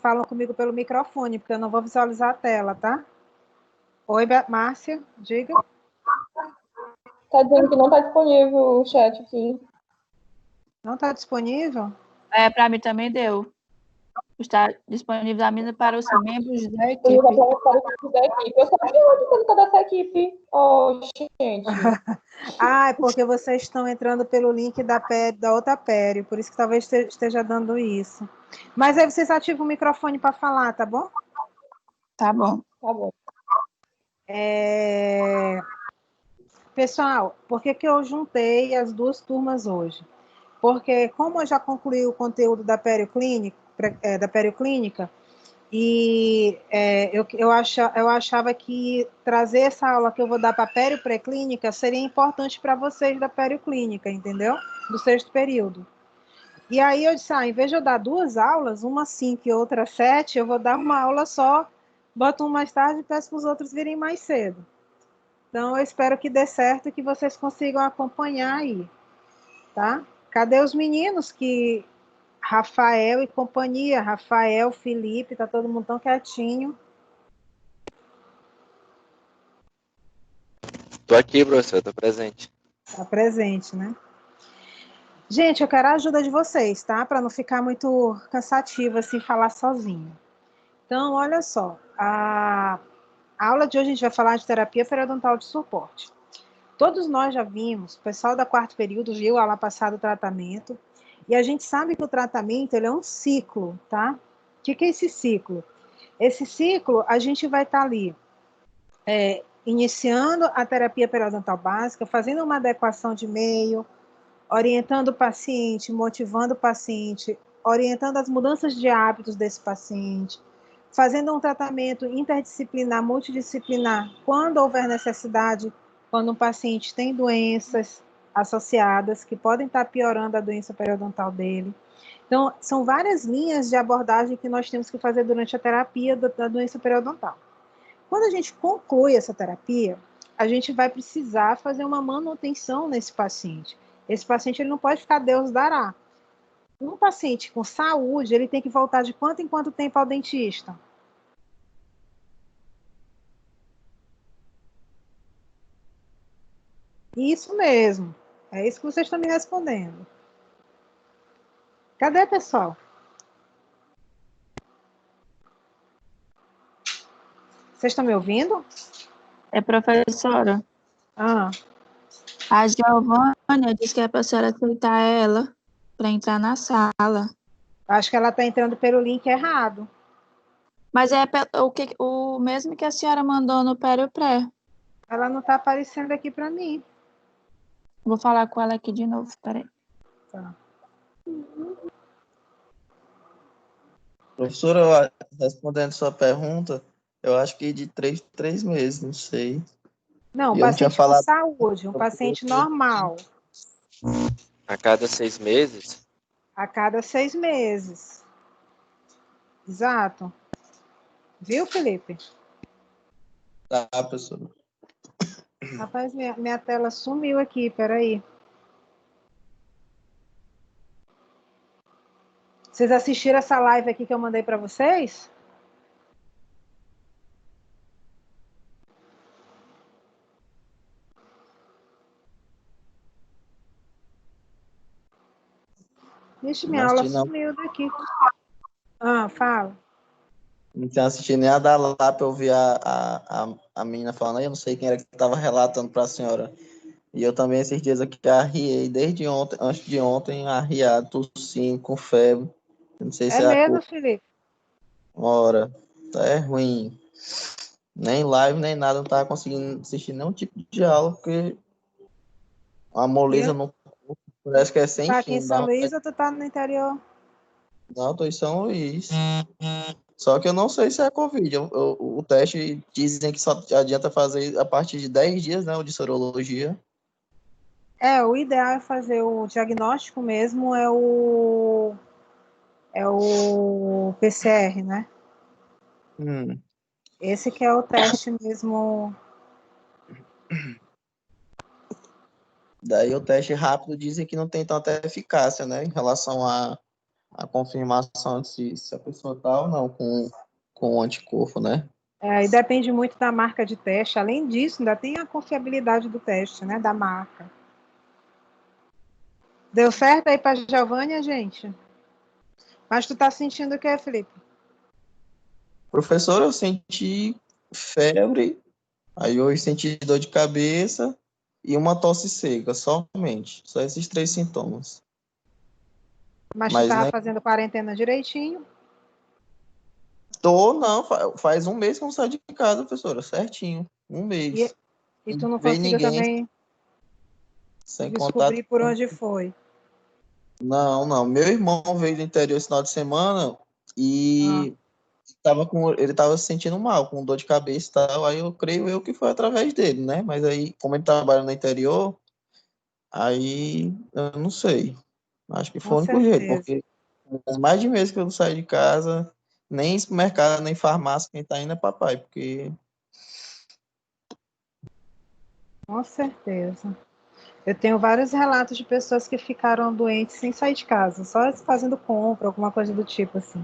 falam comigo pelo microfone, porque eu não vou visualizar a tela, tá? Oi, Márcia, diga. Tá dizendo que não tá disponível o chat aqui. Não está disponível? Para mim também deu. Está disponível apenas para os membros da equipe. Eu sabia onde dessa equipe. Oh, gente. É porque vocês estão entrando pelo link da outra Pério, por isso que talvez esteja dando isso. Mas aí vocês ativam o microfone para falar, tá bom? Tá bom. Tá bom. Pessoal, por que eu juntei as duas turmas hoje? Porque como eu já concluí o conteúdo da Perioclínica, e eu achava que trazer essa aula que eu vou dar para a Perioclínica seria importante para vocês da Perioclínica, entendeu? Do sexto período. E aí eu disse, em vez de eu dar duas aulas, uma 5 e outra 7, eu vou dar uma aula só, boto um mais tarde e peço para os outros virem mais cedo. Então, eu espero que dê certo e que vocês consigam acompanhar aí, tá? Cadê os meninos que... Rafael e companhia, Rafael, Felipe, tá todo mundo tão quietinho. Tô aqui, professor, tô presente. Tá presente, né? Gente, eu quero a ajuda de vocês, tá? Para não ficar muito cansativo assim falar sozinho. Então, olha só, a aula de hoje a gente vai falar de terapia periodontal de suporte. Todos nós já vimos, o pessoal da quarto período viu a aula passada o tratamento, e a gente sabe que o tratamento ele é um ciclo, tá? O que é esse ciclo? Esse ciclo, a gente vai estar ali iniciando a terapia periodontal básica, fazendo uma adequação de meio, orientando o paciente, motivando o paciente, orientando as mudanças de hábitos desse paciente, fazendo um tratamento interdisciplinar, multidisciplinar, quando houver necessidade, quando um paciente tem doenças associadas que podem estar piorando a doença periodontal dele. Então, são várias linhas de abordagem que nós temos que fazer durante a terapia da doença periodontal. Quando a gente conclui essa terapia, a gente vai precisar fazer uma manutenção nesse paciente. Esse paciente ele não pode ficar Deus dará. Um paciente com saúde, ele tem que voltar de quanto em quanto tempo ao dentista? Isso mesmo. É isso que vocês estão me respondendo. Cadê, pessoal? Vocês estão me ouvindo? Professora. Ah. A Giovânia disse que é para a senhora aceitar ela para entrar na sala. Acho que ela está entrando pelo link errado. Mas é o mesmo que a senhora mandou no Pré. Ela não está aparecendo aqui para mim. Vou falar com ela aqui de novo, peraí. Tá. Professora, respondendo sua pergunta, eu acho que de 3 meses, não sei. Não, um paciente com saúde, um paciente normal. A cada 6 meses? A cada 6 meses. Exato. Viu, Felipe? Tá, professora. Rapaz, minha tela sumiu aqui, peraí. Vocês assistiram essa live aqui que eu mandei para vocês? Vixe, minha aula sumiu daqui. Fala. Não tinha assistido nem a da lá para eu ouvir a menina falando, eu não sei quem era que estava relatando para a senhora. E eu também esses dias aqui arriei, desde ontem, antes de ontem, arriado, tossindo, com febre. Não sei se é mesmo, Felipe? Uma hora. É ruim. Nem live, nem nada, não tava conseguindo assistir nenhum tipo de aula, porque a moleza não parece que é sem tá fim. Aqui em São Luís ou tu tá no interior? Não, tô em São Luís. Só que eu não sei se é Covid. O teste dizem que só adianta fazer a partir de 10 dias, né? O de sorologia. O ideal é fazer o diagnóstico mesmo, é o PCR, né? Esse que é o teste mesmo. Daí o teste rápido dizem que não tem tanta eficácia, né? Em relação a confirmação de se a pessoa tá ou não com o anticorpo, né? E depende muito da marca de teste. Além disso, ainda tem a confiabilidade do teste, né? Da marca. Deu certo aí para Giovânia, gente? Mas tu tá sentindo o que, Felipe? Professor, eu senti febre, aí eu senti dor de cabeça e uma tosse seca, somente. Só esses 3 sintomas. Mas tu Mas, tava né, fazendo quarentena direitinho? não, faz um mês que eu não saio de casa, professora, certinho. Um E, mês. e Não tu não veio conseguiu ninguém, também sem contato. descobrir por onde foi? Não. Meu irmão veio do interior esse final de semana Ah, e ele tava se sentindo mal, com dor de cabeça e tal. Aí eu creio eu que foi através dele, né? Mas aí, como ele trabalha no interior, aí eu não sei. Acho que com foi o único jeito, certeza. porque faz mais de mês que eu não saio de casa, nem supermercado, nem farmácia, quem tá indo é papai, porque Com certeza. Eu tenho vários relatos de pessoas que ficaram doentes sem sair de casa, só fazendo compra, alguma coisa do tipo assim.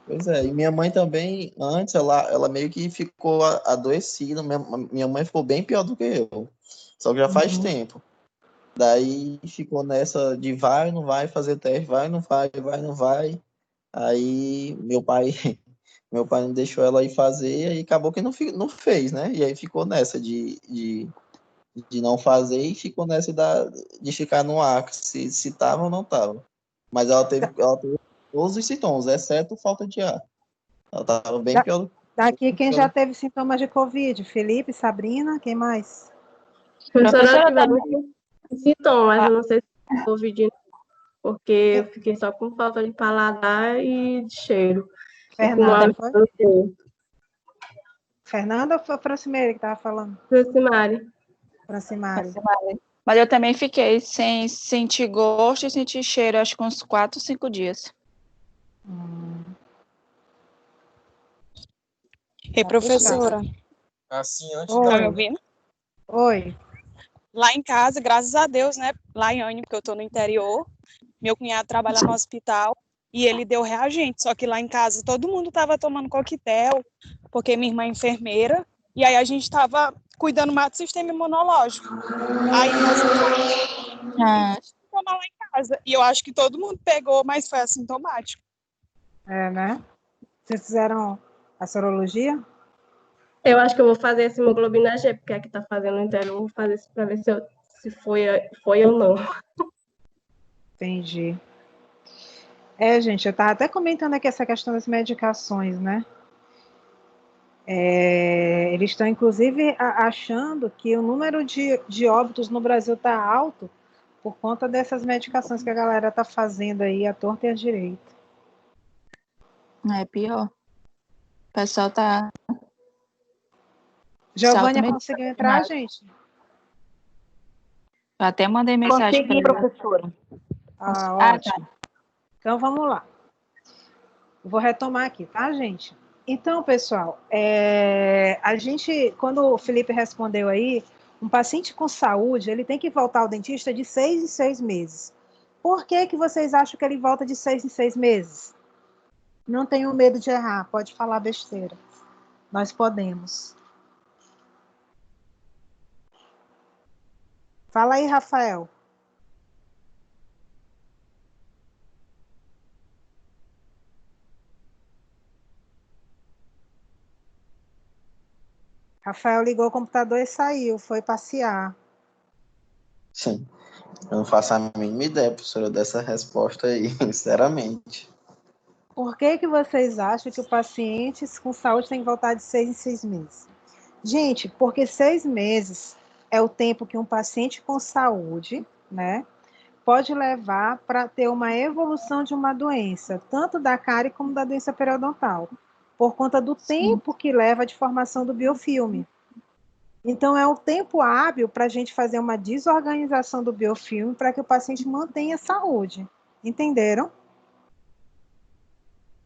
pois é, e minha mãe também, antes, ela meio que ficou adoecida, minha mãe ficou bem pior do que eu, só que já faz Uhum. tempo. Daí ficou nessa de vai, não vai fazer teste, vai, não vai. Aí meu pai não deixou ela ir fazer, e acabou que não fez, né? E aí ficou nessa de não fazer e ficou nessa de ficar no ar, se tava ou não tava. Mas ela teve todos os sintomas, exceto falta de ar. Ela tava bem Da- pior do Daqui, que quem já ela. teve sintomas de Covid? Felipe, Sabrina, quem mais? Professora, eu Professora tive também. alguns sintomas, mas Ah, eu não sei se é Covid, porque eu fiquei só com falta de paladar e de cheiro. E com Fernanda, mal foi? de Fernanda ou foi a Francimeire que estava falando? Francimari. Francimari. mas eu também fiquei sem sentir gosto e sentir cheiro, acho que uns 4, 5 dias. Ei, Tá puxado. professora, Assim, antes tá me Oi, ouvindo? oi. Lá em casa, graças a Deus, né? Lá em Anhembi, porque eu tô no interior, meu cunhado trabalha no hospital e ele deu reagente. Só que lá em casa todo mundo tava tomando coquetel, porque minha irmã é enfermeira, e aí a gente tava cuidando mais do sistema imunológico. Aí nós Ah, tomamos lá em casa. E eu acho que todo mundo pegou, mas foi assintomático. Né? Vocês fizeram a sorologia? Eu acho que eu vou fazer esse hemoglobina G, porque aqui tá fazendo inteiro. Eu vou fazer isso para ver se foi ou não. Entendi. Gente, eu estava até comentando aqui essa questão das medicações, né? Eles estão, inclusive, achando que o número de óbitos no Brasil está alto por conta dessas medicações que a galera está fazendo aí, à torta e à direita. é pior. O pessoal tá Giovânia altamente conseguiu entrar, vacinado. gente? Eu até mandei mensagem para Consegui, ela. professora. Ah, Ah, tá. ótimo. Então, vamos lá. Vou retomar aqui, tá, gente? Então, pessoal, a gente, quando o Felipe respondeu aí, um paciente com saúde, ele tem que voltar ao dentista de 6 em 6 meses. Por que que vocês acham que ele volta de 6 em 6 meses? Não tenham medo de errar, pode falar besteira. Nós podemos. Fala aí, Rafael. Rafael ligou o computador e saiu, foi passear. Sim. Eu não faço a mínima ideia, professora, dessa resposta aí, sinceramente. Por que que vocês acham que o paciente com saúde tem que voltar de 6 em 6 meses? Gente, porque 6 meses é o tempo que um paciente com saúde, né, pode levar para ter uma evolução de uma doença, tanto da cárie como da doença periodontal, por conta do tempo que leva de formação do biofilme. Então, é um tempo hábil para a gente fazer uma desorganização do biofilme para que o paciente mantenha saúde. Entenderam?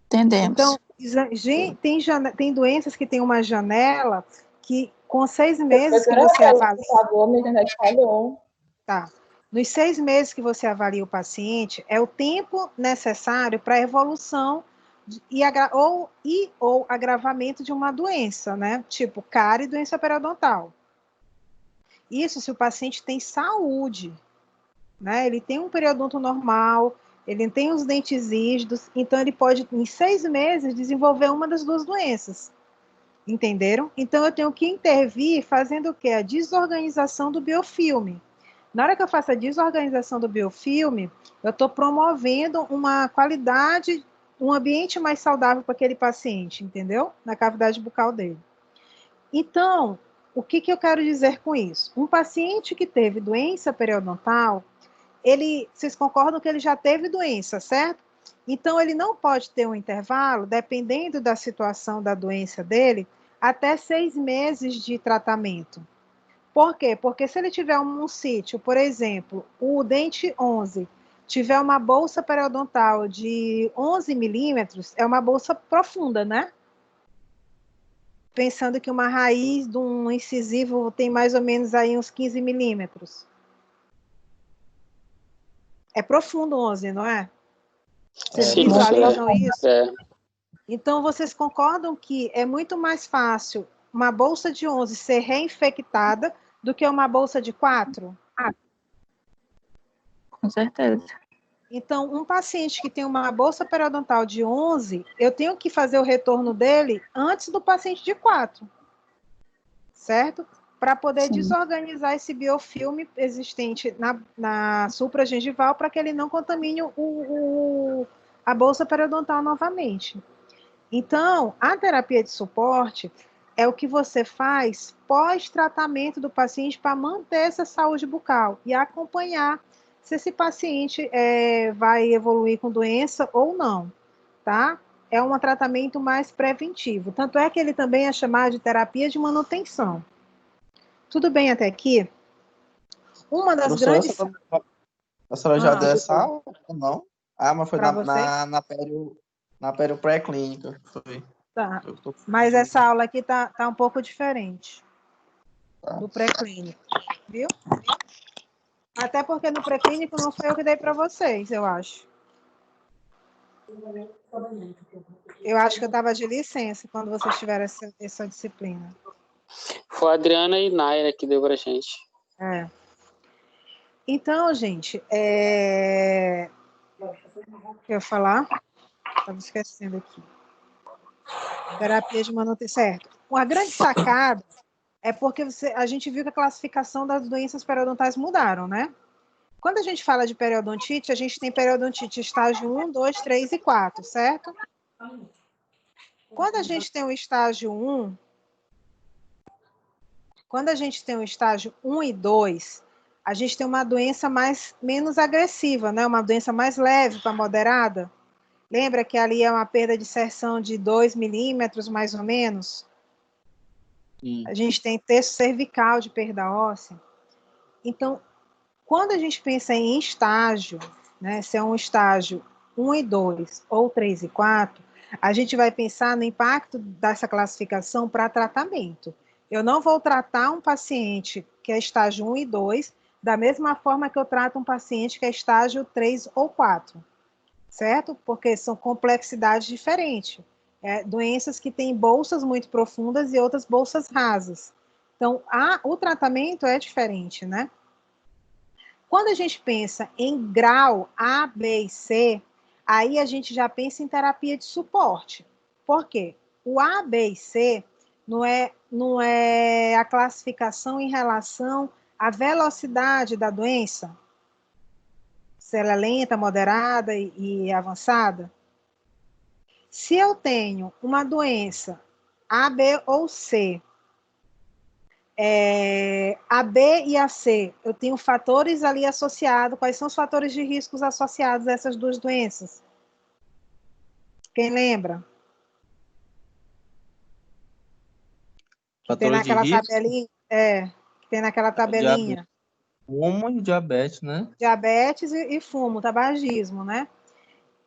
Entendemos. Então, tem doenças que tem uma janela que, com 6 meses que Professora, você avalia. por favor, minha internet falhou. Tá. Nos 6 meses que você avalia o paciente, é o tempo necessário para a evolução ou agravamento de uma doença, né? Tipo cárie e doença periodontal. Isso se o paciente tem saúde, né? Ele tem um periodonto normal, ele tem os dentes rígidos, então ele pode, em 6 meses, desenvolver uma das duas doenças. Entenderam? Então eu tenho que intervir fazendo o quê? A desorganização do biofilme. Na hora que eu faço a desorganização do biofilme, eu estou promovendo uma qualidade, um ambiente mais saudável para aquele paciente, entendeu? Na cavidade bucal dele. Então, o que eu quero dizer com isso? Um paciente que teve doença periodontal, vocês concordam que ele já teve doença, certo? Então, ele não pode ter um intervalo, dependendo da situação da doença dele, até 6 meses de tratamento. Por quê? Porque se ele tiver um sítio, por exemplo, o dente 11, tiver uma bolsa periodontal de 11 milímetros, é uma bolsa profunda, né? Pensando que uma raiz de um incisivo tem mais ou menos aí uns 15 milímetros. É profundo 11, não é? Vocês visualizam isso? Então, vocês concordam que é muito mais fácil uma bolsa de 11 ser reinfectada do que uma bolsa de 4? Com certeza. Então, um paciente que tem uma bolsa periodontal de 11, eu tenho que fazer o retorno dele antes do paciente de 4, certo? Para poder desorganizar esse biofilme existente na supragengival para que ele não contamine a bolsa periodontal novamente. Então, a terapia de suporte é o que você faz pós-tratamento do paciente para manter essa saúde bucal e acompanhar se esse paciente vai evoluir com doença ou não, tá? É um tratamento mais preventivo. Tanto é que ele também é chamado de terapia de manutenção. Tudo bem até aqui? Uma das grandes... A senhora já deu essa aula? Não? Ah, mas foi na pério pré-clínica. Foi. Tá. Mas essa aula aqui tá um pouco diferente do pré-clínico, viu? Até porque no pré-clínico não foi eu que dei para vocês, eu acho. Eu acho que eu estava de licença quando vocês tiveram essa disciplina. Foi a Adriana e Naira que deu para a gente. Então, gente, o que eu ia falar? Estava esquecendo aqui. Terapia de manutenção, certo. Uma grande sacada é porque a gente viu que a classificação das doenças periodontais mudaram, né? Quando a gente fala de periodontite, a gente tem periodontite estágio 1, 2, 3 e 4, certo? Quando a gente tem o estágio 1, quando a gente tem o estágio 1 e 2, a gente tem uma doença menos agressiva, né? Uma doença mais leve para moderada. Lembra que ali é uma perda de inserção de 2 milímetros, mais ou menos? Sim. A gente tem terço cervical de perda óssea. Então, quando a gente pensa em estágio, né, se é um estágio 1 e 2, ou 3 e 4, a gente vai pensar no impacto dessa classificação para tratamento. Eu não vou tratar um paciente que é estágio 1 e 2 da mesma forma que eu trato um paciente que é estágio 3 ou 4, certo? Porque são complexidades diferentes. Doenças que têm bolsas muito profundas e outras bolsas rasas. Então, o tratamento é diferente, né? Quando a gente pensa em grau A, B e C, aí a gente já pensa em terapia de suporte. Por quê? O A, B e C não é a classificação em relação à velocidade da doença, se ela é lenta, moderada e avançada. Se eu tenho uma doença A, B ou C, a B e a C, eu tenho fatores ali associados. Quais são os fatores de riscos associados a essas duas doenças? Quem lembra? Fatores de risco? Tabelinha, que tem naquela tabelinha. Fumo e diabetes, né? Diabetes e fumo, tabagismo, né?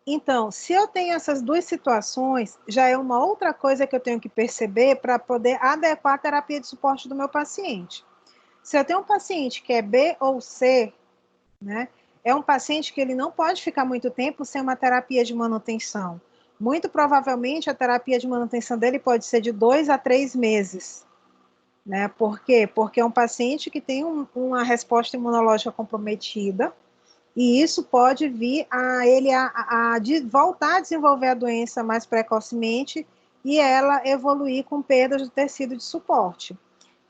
Então, se eu tenho essas duas situações, já é uma outra coisa que eu tenho que perceber para poder adequar a terapia de suporte do meu paciente. Se eu tenho um paciente que é B ou C, né? É um paciente que ele não pode ficar muito tempo sem uma terapia de manutenção. Muito provavelmente a terapia de manutenção dele pode ser de 2 a 3 meses, né? Por quê? Porque é um paciente que tem uma resposta imunológica comprometida, e isso pode vir a ele voltar a desenvolver a doença mais precocemente e ela evoluir com perdas do tecido de suporte.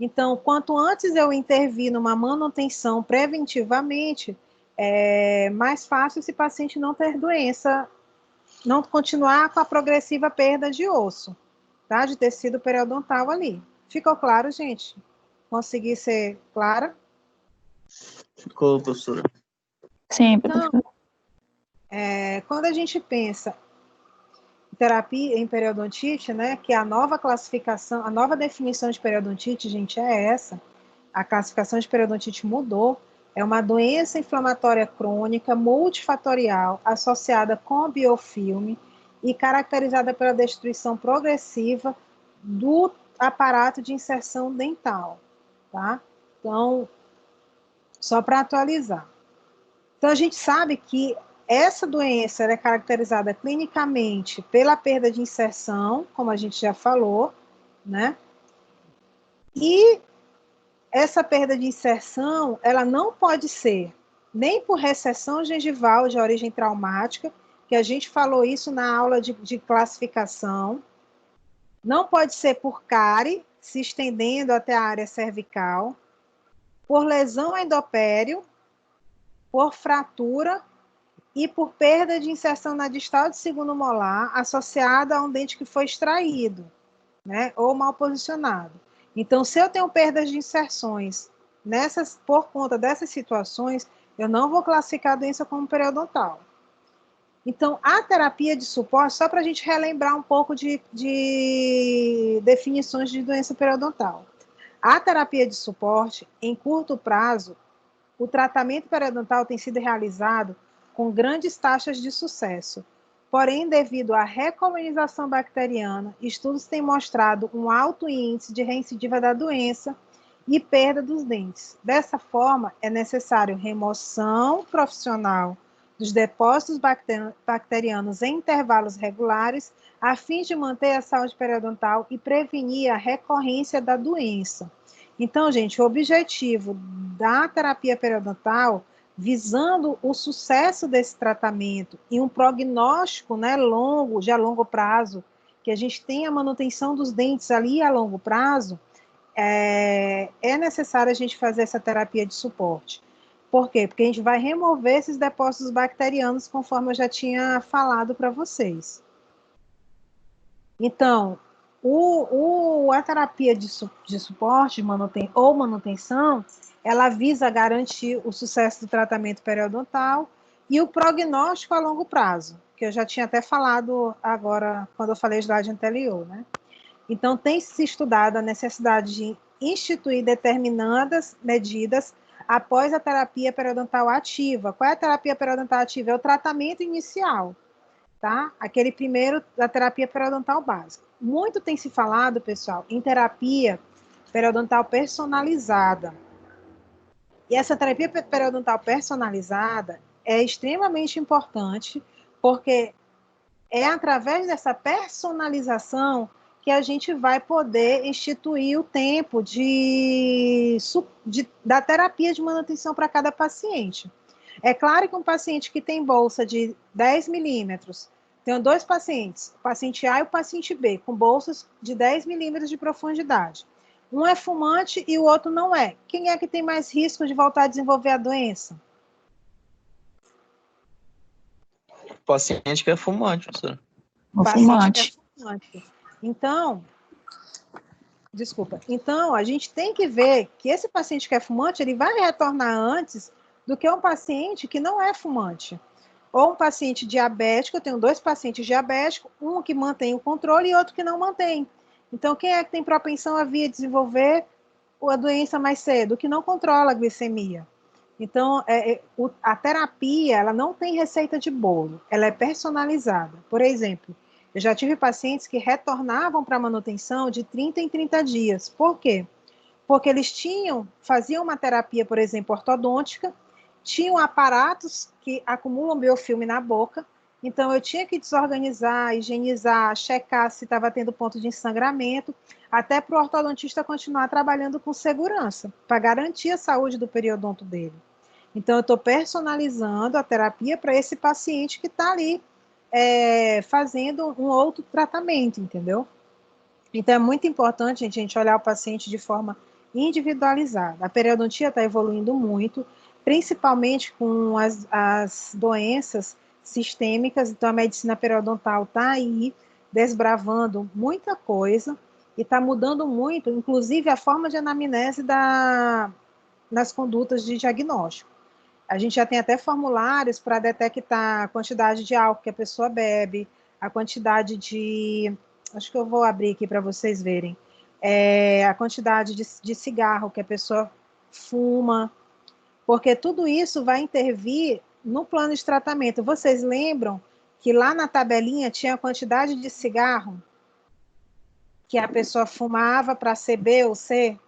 Então, quanto antes eu intervir numa manutenção preventivamente, é mais fácil esse paciente não ter doença, não continuar com a progressiva perda de osso, tá? De tecido periodontal ali. Ficou claro, gente? Consegui ser clara? Ficou, professora. Sim, Então, professora. quando a gente pensa em terapia em periodontite, né, que a nova classificação, a nova definição de periodontite, gente, é essa. A classificação de periodontite mudou. É uma doença inflamatória crônica multifatorial associada com biofilme e caracterizada pela destruição progressiva do aparato de inserção dental, tá? Então, só para atualizar. Então, a gente sabe que essa doença é caracterizada clinicamente pela perda de inserção, como a gente já falou, né? E essa perda de inserção, ela não pode ser nem por recessão gengival de origem traumática, que a gente falou isso na aula de classificação, não pode ser por cárie, se estendendo até a área cervical, por lesão endopério, por fratura e por perda de inserção na distal de segundo molar associada a um dente que foi extraído, né, ou mal posicionado. Então, se eu tenho perdas de inserções por conta dessas situações, eu não vou classificar a doença como periodontal. Então, a terapia de suporte, só para a gente relembrar um pouco de definições de doença periodontal. A terapia de suporte, em curto prazo, o tratamento periodontal tem sido realizado com grandes taxas de sucesso. Porém, devido à recolonização bacteriana, estudos têm mostrado um alto índice de recidiva da doença e perda dos dentes. Dessa forma, é necessário remoção profissional dos depósitos bacterianos em intervalos regulares, a fim de manter a saúde periodontal e prevenir a recorrência da doença. Então, gente, o objetivo da terapia periodontal, visando o sucesso desse tratamento e um prognóstico, né, de a longo prazo, que a gente tenha a manutenção dos dentes ali a longo prazo, é necessário a gente fazer essa terapia de suporte. Por quê? Porque a gente vai remover esses depósitos bacterianos, conforme eu já tinha falado para vocês. Então, a terapia de suporte ou manutenção, ela visa garantir o sucesso do tratamento periodontal e o prognóstico a longo prazo, que eu já tinha até falado agora, quando eu falei slide anterior, né? Então, tem se estudado a necessidade de instituir determinadas medidas após a terapia periodontal ativa. Qual é a terapia periodontal ativa? É o tratamento inicial, tá? Aquele primeiro da terapia periodontal básica. Muito tem se falado, pessoal, em terapia periodontal personalizada. E essa terapia periodontal personalizada é extremamente importante, porque é através dessa personalização que a gente vai poder instituir o tempo da terapia de manutenção para cada paciente. É claro que um paciente que tem bolsa de 10 milímetros, tenho dois pacientes, o paciente A e o paciente B, com bolsas de 10 milímetros de profundidade. Um é fumante e o outro não é. Quem é que tem mais risco de voltar a desenvolver a doença? O paciente que é fumante, professor. O Paciente fumante. que é fumante. Então, a gente tem que ver que esse paciente que é fumante, ele vai retornar antes do que um paciente que não é fumante. Ou um paciente diabético, eu tenho dois pacientes diabéticos, um que mantém o controle e outro que não mantém. Então, quem é que tem propensão a vir a desenvolver a doença mais cedo? O que não controla a glicemia. Então, a terapia, ela não tem receita de bolo, ela é personalizada. Por exemplo, eu já tive pacientes que retornavam para a manutenção de 30 em 30 dias. Por quê? Porque eles faziam uma terapia, por exemplo, ortodôntica, tinham aparatos que acumulam biofilme na boca, então eu tinha que desorganizar, higienizar, checar se estava tendo ponto de ensangramento, até para o ortodontista continuar trabalhando com segurança, para garantir a saúde do periodonto dele. Então, eu estou personalizando a terapia para esse paciente que está ali fazendo um outro tratamento, entendeu? Então, é muito importante a gente olhar o paciente de forma individualizada. A periodontia está evoluindo muito, principalmente com as doenças sistêmicas, então a medicina periodontal está aí desbravando muita coisa e está mudando muito, inclusive a forma de anamnese nas condutas de diagnóstico. A gente já tem até formulários para detectar a quantidade de álcool que a pessoa bebe, a quantidade de... Acho que eu vou abrir aqui para vocês verem. A quantidade de cigarro que a pessoa fuma, porque tudo isso vai intervir no plano de tratamento. Vocês lembram que lá na tabelinha tinha a quantidade de cigarro que a pessoa fumava para ser B ou C?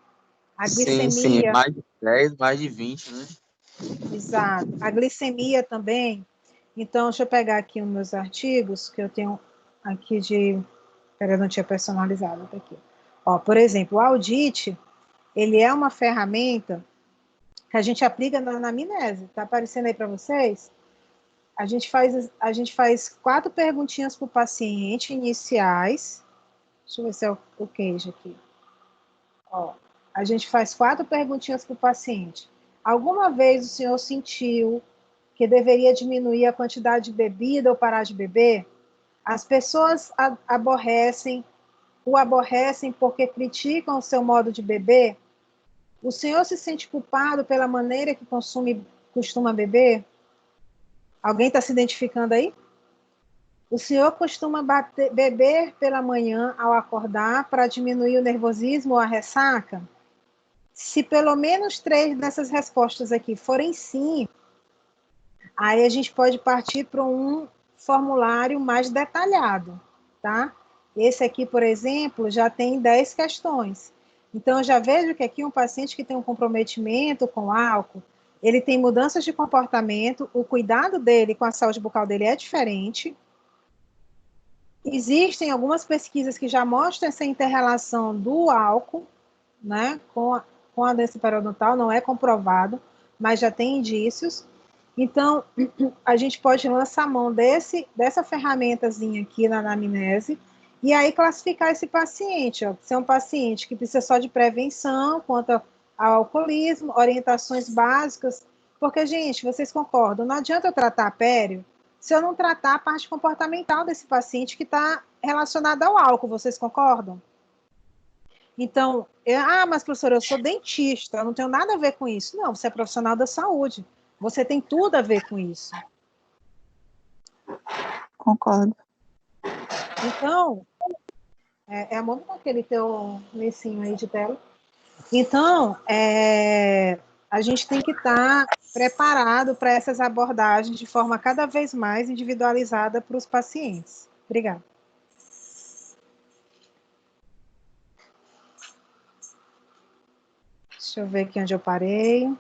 A glicemia... Sim, mais de 10, mais de 20, né? Exato. A glicemia também. Então, deixa eu pegar aqui os meus artigos, que eu tenho aqui de periodontia personalizada. Tá aqui. Ó, por exemplo, o Audit, ele é uma ferramenta que a gente aplica na anamnese. Está aparecendo aí para vocês? A gente faz 4 perguntinhas para o paciente iniciais. Deixa eu ver se é o queijo aqui. Ó, a gente faz 4 perguntinhas para o paciente. Alguma vez o senhor sentiu que deveria diminuir a quantidade de bebida ou parar de beber? As pessoas o aborrecem porque criticam o seu modo de beber? O senhor se sente culpado pela maneira que costuma beber? Alguém está se identificando aí? O senhor costuma beber pela manhã ao acordar para diminuir o nervosismo ou a ressaca? Se pelo menos 3 dessas respostas aqui forem sim, aí a gente pode partir para um formulário mais detalhado, tá? Esse aqui, por exemplo, já tem 10 questões. Então, eu já vejo que aqui um paciente que tem um comprometimento com álcool, ele tem mudanças de comportamento, o cuidado dele com a saúde bucal dele é diferente. Existem algumas pesquisas que já mostram essa inter-relação do álcool, né, com a doença periodontal, não é comprovado, mas já tem indícios. Então, a gente pode lançar a mão dessa ferramentazinha aqui na anamnese e aí classificar esse paciente, ó, se é um paciente que precisa só de prevenção quanto ao alcoolismo, orientações básicas, porque, gente, vocês concordam, não adianta eu tratar pério se eu não tratar a parte comportamental desse paciente que está relacionada ao álcool, vocês concordam? Então, mas professora, eu sou dentista, eu não tenho nada a ver com isso. Não, você é profissional da saúde. Você tem tudo a ver com isso. Concordo. Então, a mão daquele teu lessinho aí de tela. Então, a gente tem que estar preparado para essas abordagens de forma cada vez mais individualizada para os pacientes. Obrigada. Deixa eu ver aqui onde eu parei.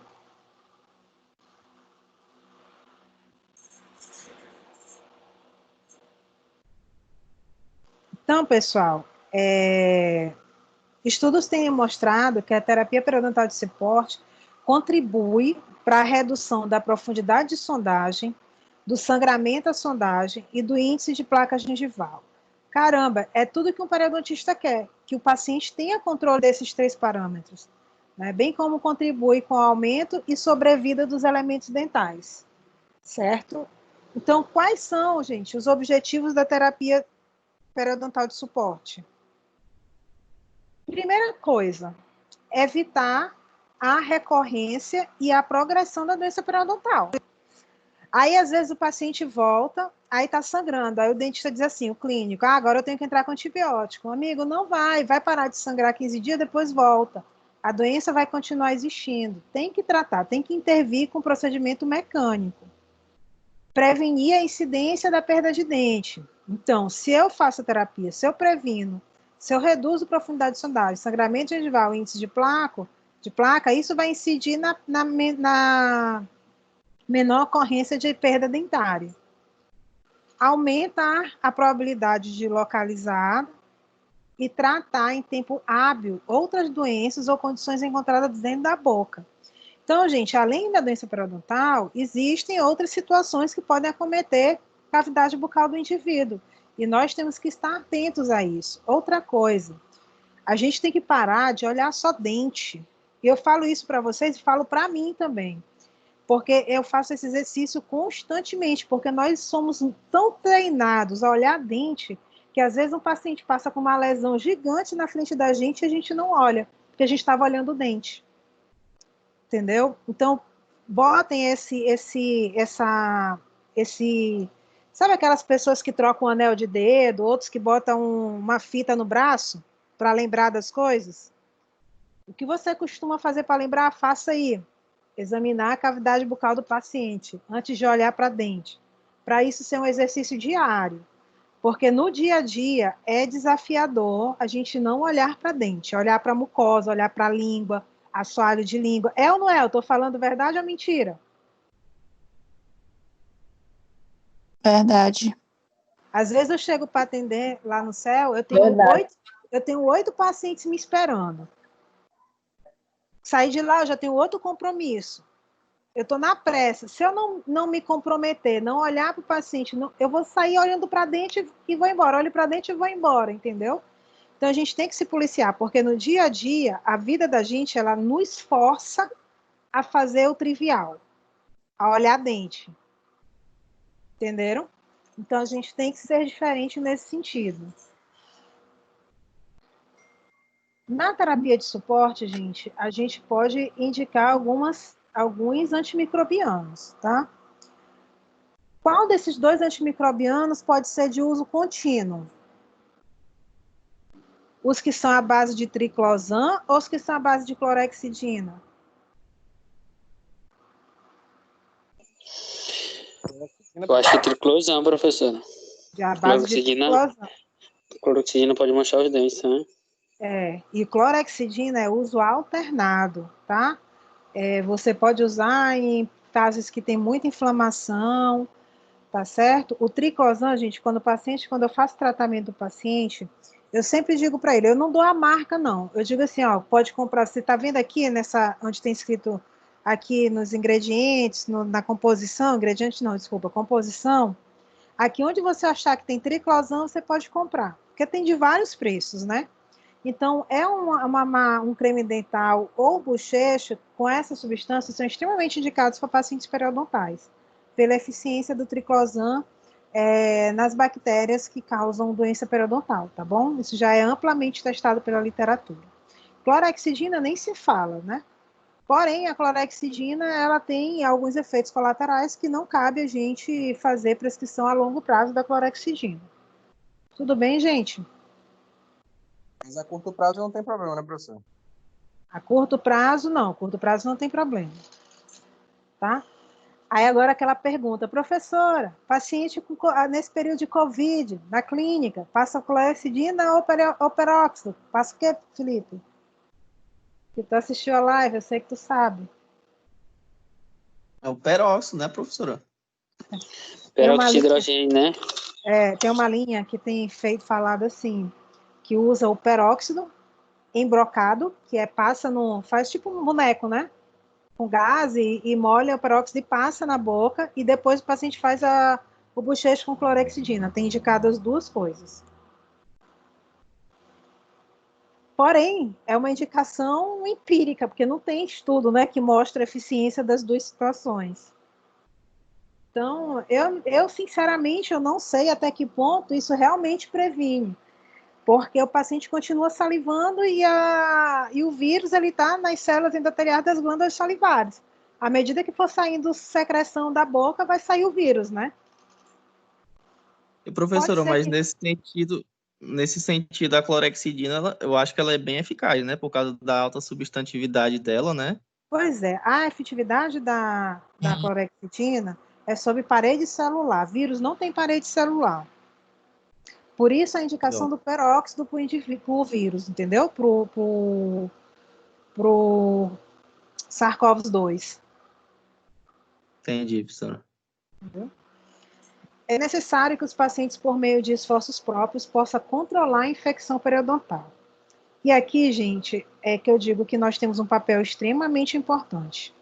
Então, pessoal, estudos têm mostrado que a terapia periodontal de suporte contribui para a redução da profundidade de sondagem, do sangramento à sondagem e do índice de placa gengival. Caramba, é tudo que um periodontista quer, que o paciente tenha controle desses 3 parâmetros, né? Bem como contribui com o aumento e sobrevida dos elementos dentais, certo? Então, quais são, gente, os objetivos da terapia periodontal de suporte? Primeira coisa, evitar a recorrência e a progressão da doença periodontal. Aí, às vezes, o paciente volta, aí está sangrando, aí o dentista diz assim, o clínico, agora eu tenho que entrar com antibiótico. Amigo, não vai parar de sangrar 15 dias, depois volta. A doença vai continuar existindo. Tem que tratar, tem que intervir com procedimento mecânico. Prevenir a incidência da perda de dente. Então, se eu faço a terapia, se eu previno, se eu reduzo a profundidade de sondagem, sangramento gengival, índice de placa, isso vai incidir menor ocorrência de perda dentária. Aumenta a probabilidade de localizar e tratar em tempo hábil outras doenças ou condições encontradas dentro da boca. Então, gente, além da doença periodontal, existem outras situações que podem acometer a cavidade bucal do indivíduo. E nós temos que estar atentos a isso. Outra coisa, a gente tem que parar de olhar só dente. E eu falo isso para vocês e falo para mim também. Porque eu faço esse exercício constantemente, porque nós somos tão treinados a olhar dente, que às vezes um paciente passa com uma lesão gigante na frente da gente e a gente não olha, porque a gente estava olhando o dente. Entendeu? Então, botem sabe aquelas pessoas que trocam um anel de dedo, outros que botam uma fita no braço para lembrar das coisas? O que você costuma fazer para lembrar? Faça aí. Examinar a cavidade bucal do paciente antes de olhar para dente. Para isso ser um exercício diário. Porque no dia a dia é desafiador a gente não olhar para dente, olhar para mucosa, olhar para a língua, assoalho de língua. É ou não é? Eu estou falando verdade ou mentira? Verdade. Às vezes eu chego para atender lá no céu, eu tenho 8 pacientes me esperando. Sair de lá, eu já tenho outro compromisso. Eu estou na pressa. Se eu não me comprometer, não olhar para o paciente, eu vou sair olhando para dente e vou embora. Olho para dente e vou embora, entendeu? Então a gente tem que se policiar, porque no dia a dia, a vida da gente, ela nos força a fazer o trivial, a olhar dente. Entenderam? Então a gente tem que ser diferente nesse sentido. Na terapia de suporte, gente, a gente pode indicar alguns antimicrobianos, tá? Qual desses 2 antimicrobianos pode ser de uso contínuo? Os que são à base de triclosan ou os que são à base de clorexidina? Eu acho que triclosan, professora. À base de triclosan. Cloroxidina pode manchar os dentes, né? E clorexidina é uso alternado, tá? Você pode usar em casos que tem muita inflamação, tá certo? O triclosan, gente, quando eu faço tratamento do paciente, eu sempre digo para ele, eu não dou a marca, não. Eu digo assim, ó, pode comprar, você tá vendo aqui onde tem escrito aqui nos ingredientes, na composição, composição, aqui onde você achar que tem triclosan, você pode comprar, porque tem de vários preços, né? Então, um creme dental ou bochecha com essa substância são extremamente indicados para pacientes periodontais, pela eficiência do triclosan nas bactérias que causam doença periodontal, tá bom? Isso já é amplamente testado pela literatura. Clorexidina nem se fala, né? Porém, a clorexidina, ela tem alguns efeitos colaterais que não cabe a gente fazer prescrição a longo prazo da clorexidina. Tudo bem, gente? Mas a curto prazo não tem problema, né, professor? A curto prazo não tem problema. Tá? Aí agora aquela pergunta, professora, paciente nesse período de Covid, na clínica, passa clorexidina ou peróxido? Passa o quê, Felipe? Que tu assistiu a live, eu sei que tu sabe. É o peróxido, né, professora? Peróxido de hidrogênio, né? Tem uma linha que tem falado assim, que usa o peróxido embrocado, que faz tipo um boneco, né? Com gás e molha o peróxido e passa na boca, e depois o paciente faz o bochecho com clorexidina. Tem indicado as duas coisas. Porém, é uma indicação empírica, porque não tem estudo, né, que mostre a eficiência das duas situações. Então, eu sinceramente, eu não sei até que ponto isso realmente previne, porque o paciente continua salivando e o vírus está nas células endoteliais das glândulas salivares. À medida que for saindo secreção da boca, vai sair o vírus, né? E, professora, mas nesse sentido, a clorexidina, eu acho que ela é bem eficaz, né? Por causa da alta substantividade dela, né? Pois é, a efetividade da clorexidina é sobre parede celular. Vírus não tem parede celular. Por isso a indicação do peróxido para o vírus, entendeu? Para o SARS-CoV-2. Entendi, professora. É necessário que os pacientes, por meio de esforços próprios, possam controlar a infecção periodontal. E aqui, gente, é que eu digo que nós temos um papel extremamente importante.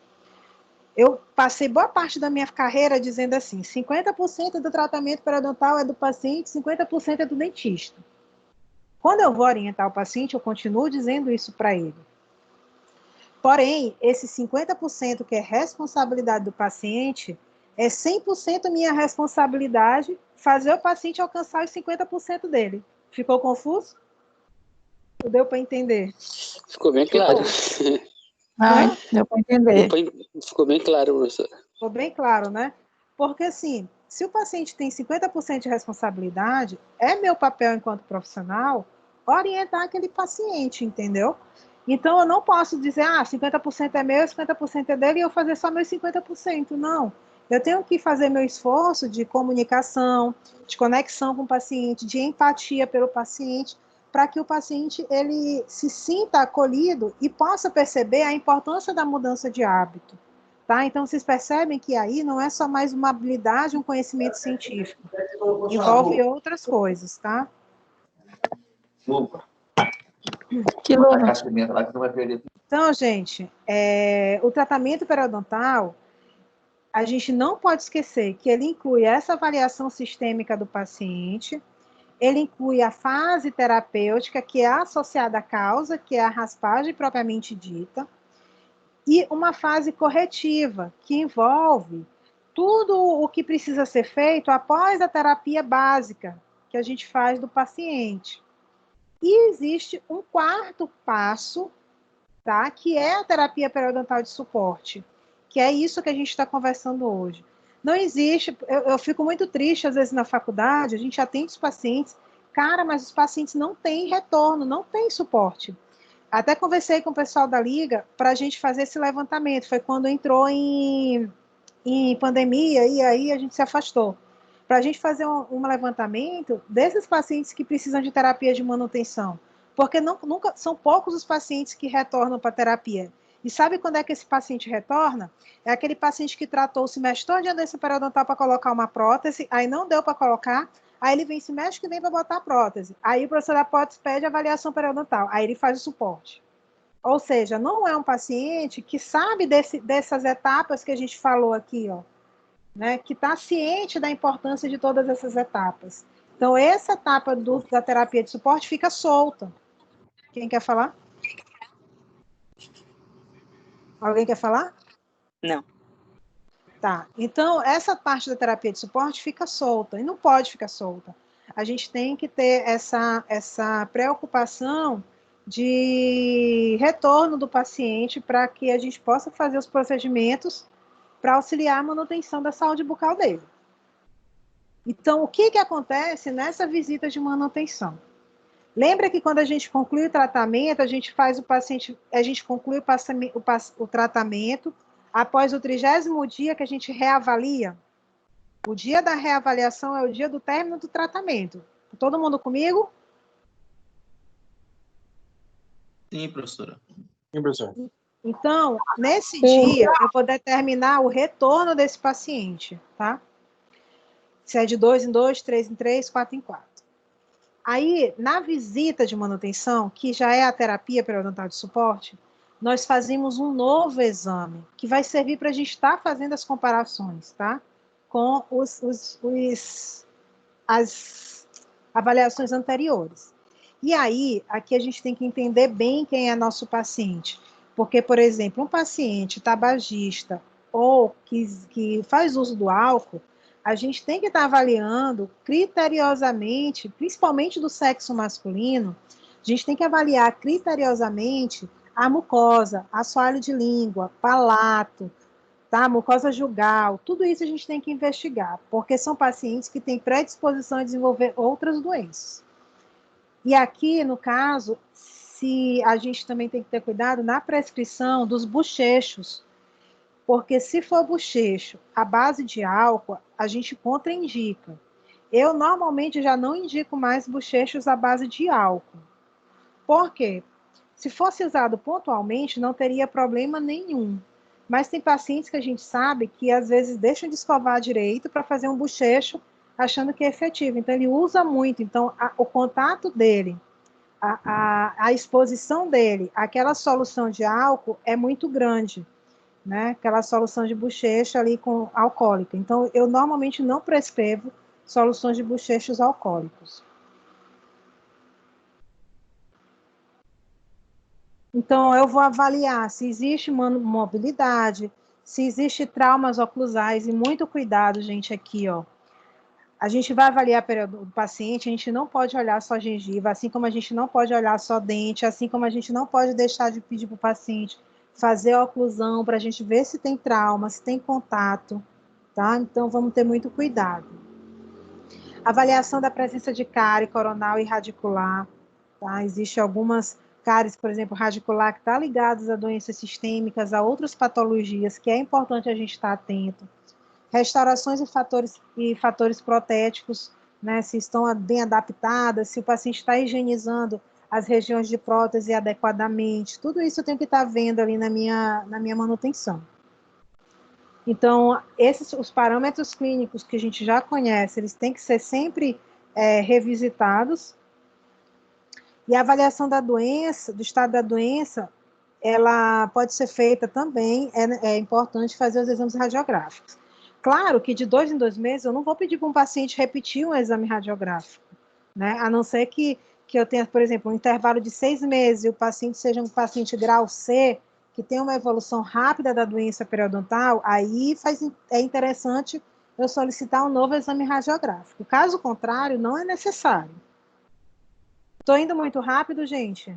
Eu passei boa parte da minha carreira dizendo assim, 50% do tratamento periodontal é do paciente, 50% é do dentista. Quando eu vou orientar o paciente, eu continuo dizendo isso para ele. Porém, esse 50% que é responsabilidade do paciente, é 100% minha responsabilidade fazer o paciente alcançar os 50% dele. Ficou confuso? Deu para entender? Ficou bem claro. Não, deu para entender. Ficou bem claro, professor. Ficou bem claro, né? Porque, assim, se o paciente tem 50% de responsabilidade, é meu papel enquanto profissional orientar aquele paciente, entendeu? Então, eu não posso dizer, 50% é meu, 50% é dele, e eu fazer só meus 50%. Não. Eu tenho que fazer meu esforço de comunicação, de conexão com o paciente, de empatia pelo paciente, para que o paciente ele se sinta acolhido e possa perceber a importância da mudança de hábito. Tá? Então, vocês percebem que aí não é só mais uma habilidade, um conhecimento científico. Envolve outras coisas, tá? Que luva? Então, gente, o tratamento periodontal, a gente não pode esquecer que ele inclui essa avaliação sistêmica do paciente, ele inclui a fase terapêutica, que é associada à causa, que é a raspagem propriamente dita, e uma fase corretiva, que envolve tudo o que precisa ser feito após a terapia básica que a gente faz do paciente. E existe um quarto passo, tá? Que é a terapia periodontal de suporte, que é isso que a gente está conversando hoje. Não existe, eu fico muito triste, às vezes, na faculdade, a gente atende os pacientes, cara, mas os pacientes não têm retorno, não têm suporte. Até conversei com o pessoal da Liga para a gente fazer esse levantamento, foi quando entrou em pandemia, e aí a gente se afastou. Para a gente fazer um levantamento desses pacientes que precisam de terapia de manutenção, porque nunca são poucos os pacientes que retornam para a terapia. E sabe quando é que esse paciente retorna? É aquele paciente que tratou o semestre todo de doença periodontal para colocar uma prótese, aí não deu para colocar, aí ele vem semestre que vem para botar a prótese. Aí o professor da prótese pede avaliação periodontal, aí ele faz o suporte. Ou seja, não é um paciente que sabe dessas etapas que a gente falou aqui, ó, né, que está ciente da importância de todas essas etapas. Então, essa etapa da terapia de suporte fica solta. Quem quer falar? Alguém quer falar? Não. Tá. Então, essa parte da terapia de suporte fica solta, e não pode ficar solta. A gente tem que ter essa preocupação de retorno do paciente para que a gente possa fazer os procedimentos para auxiliar a manutenção da saúde bucal dele. Então, o que acontece nessa visita de manutenção? Lembra que quando a gente conclui o tratamento, a gente conclui o tratamento após o 30º dia que a gente reavalia? O dia da reavaliação é o dia do término do tratamento. Todo mundo comigo? Sim, professora. Sim, professor. Então, nesse dia, eu vou determinar o retorno desse paciente, tá? Se é de 2 em 2, 3 em 3, 4 em 4. Aí, na visita de manutenção, que já é a terapia periodontal de suporte, nós fazemos um novo exame, que vai servir para a gente estar fazendo as comparações, tá? Com as avaliações anteriores. E aí, aqui a gente tem que entender bem quem é nosso paciente. Porque, por exemplo, um paciente tabagista ou que faz uso do álcool, a gente tem que estar avaliando criteriosamente, principalmente do sexo masculino, a gente tem que avaliar criteriosamente a mucosa, assoalho de língua, palato, tá? Mucosa jugal, tudo isso a gente tem que investigar, porque são pacientes que têm predisposição a desenvolver outras doenças. E aqui, no caso, se a gente também tem que ter cuidado na prescrição dos bochechos, porque se for bochecho à base de álcool, a gente contraindica. Eu normalmente já não indico mais bochechos à base de álcool. Por quê? Se fosse usado pontualmente, não teria problema nenhum. Mas tem pacientes que a gente sabe que às vezes deixam de escovar direito para fazer um bochecho achando que é efetivo. Então ele usa muito. Então o contato dele, a exposição dele àquela solução de álcool é muito grande, né? Aquela solução de bochecha ali com alcoólica. Então eu normalmente não prescrevo soluções de bochechos alcoólicos. Então, eu vou avaliar se existe mobilidade, se existe traumas oclusais, e muito cuidado, gente, aqui, ó. A gente vai avaliar o paciente, a gente não pode olhar só gengiva, assim como a gente não pode olhar só dente, assim como a gente não pode deixar de pedir para o paciente fazer a oclusão, para a gente ver se tem trauma, se tem contato, tá? Então, vamos ter muito cuidado. Avaliação da presença de cárie coronal e radicular, tá? Existem algumas cáries, por exemplo, radicular, que está ligadas a doenças sistêmicas, a outras patologias, que é importante a gente estar atento. Restaurações e fatores protéticos, né, se estão bem adaptadas, se o paciente está higienizando as regiões de prótese adequadamente, tudo isso eu tenho que estar vendo ali na minha manutenção. Então, os parâmetros clínicos que a gente já conhece, eles têm que ser sempre revisitados. E a avaliação da doença, do estado da doença, ela pode ser feita também, é importante fazer os exames radiográficos. Claro que de 2 em 2 meses eu não vou pedir para um paciente repetir um exame radiográfico, né? A não ser que eu tenha, por exemplo, um intervalo de 6 meses e o paciente seja um paciente grau C, que tem uma evolução rápida da doença periodontal, aí é interessante eu solicitar um novo exame radiográfico. Caso contrário, não é necessário. Estou indo muito rápido, gente?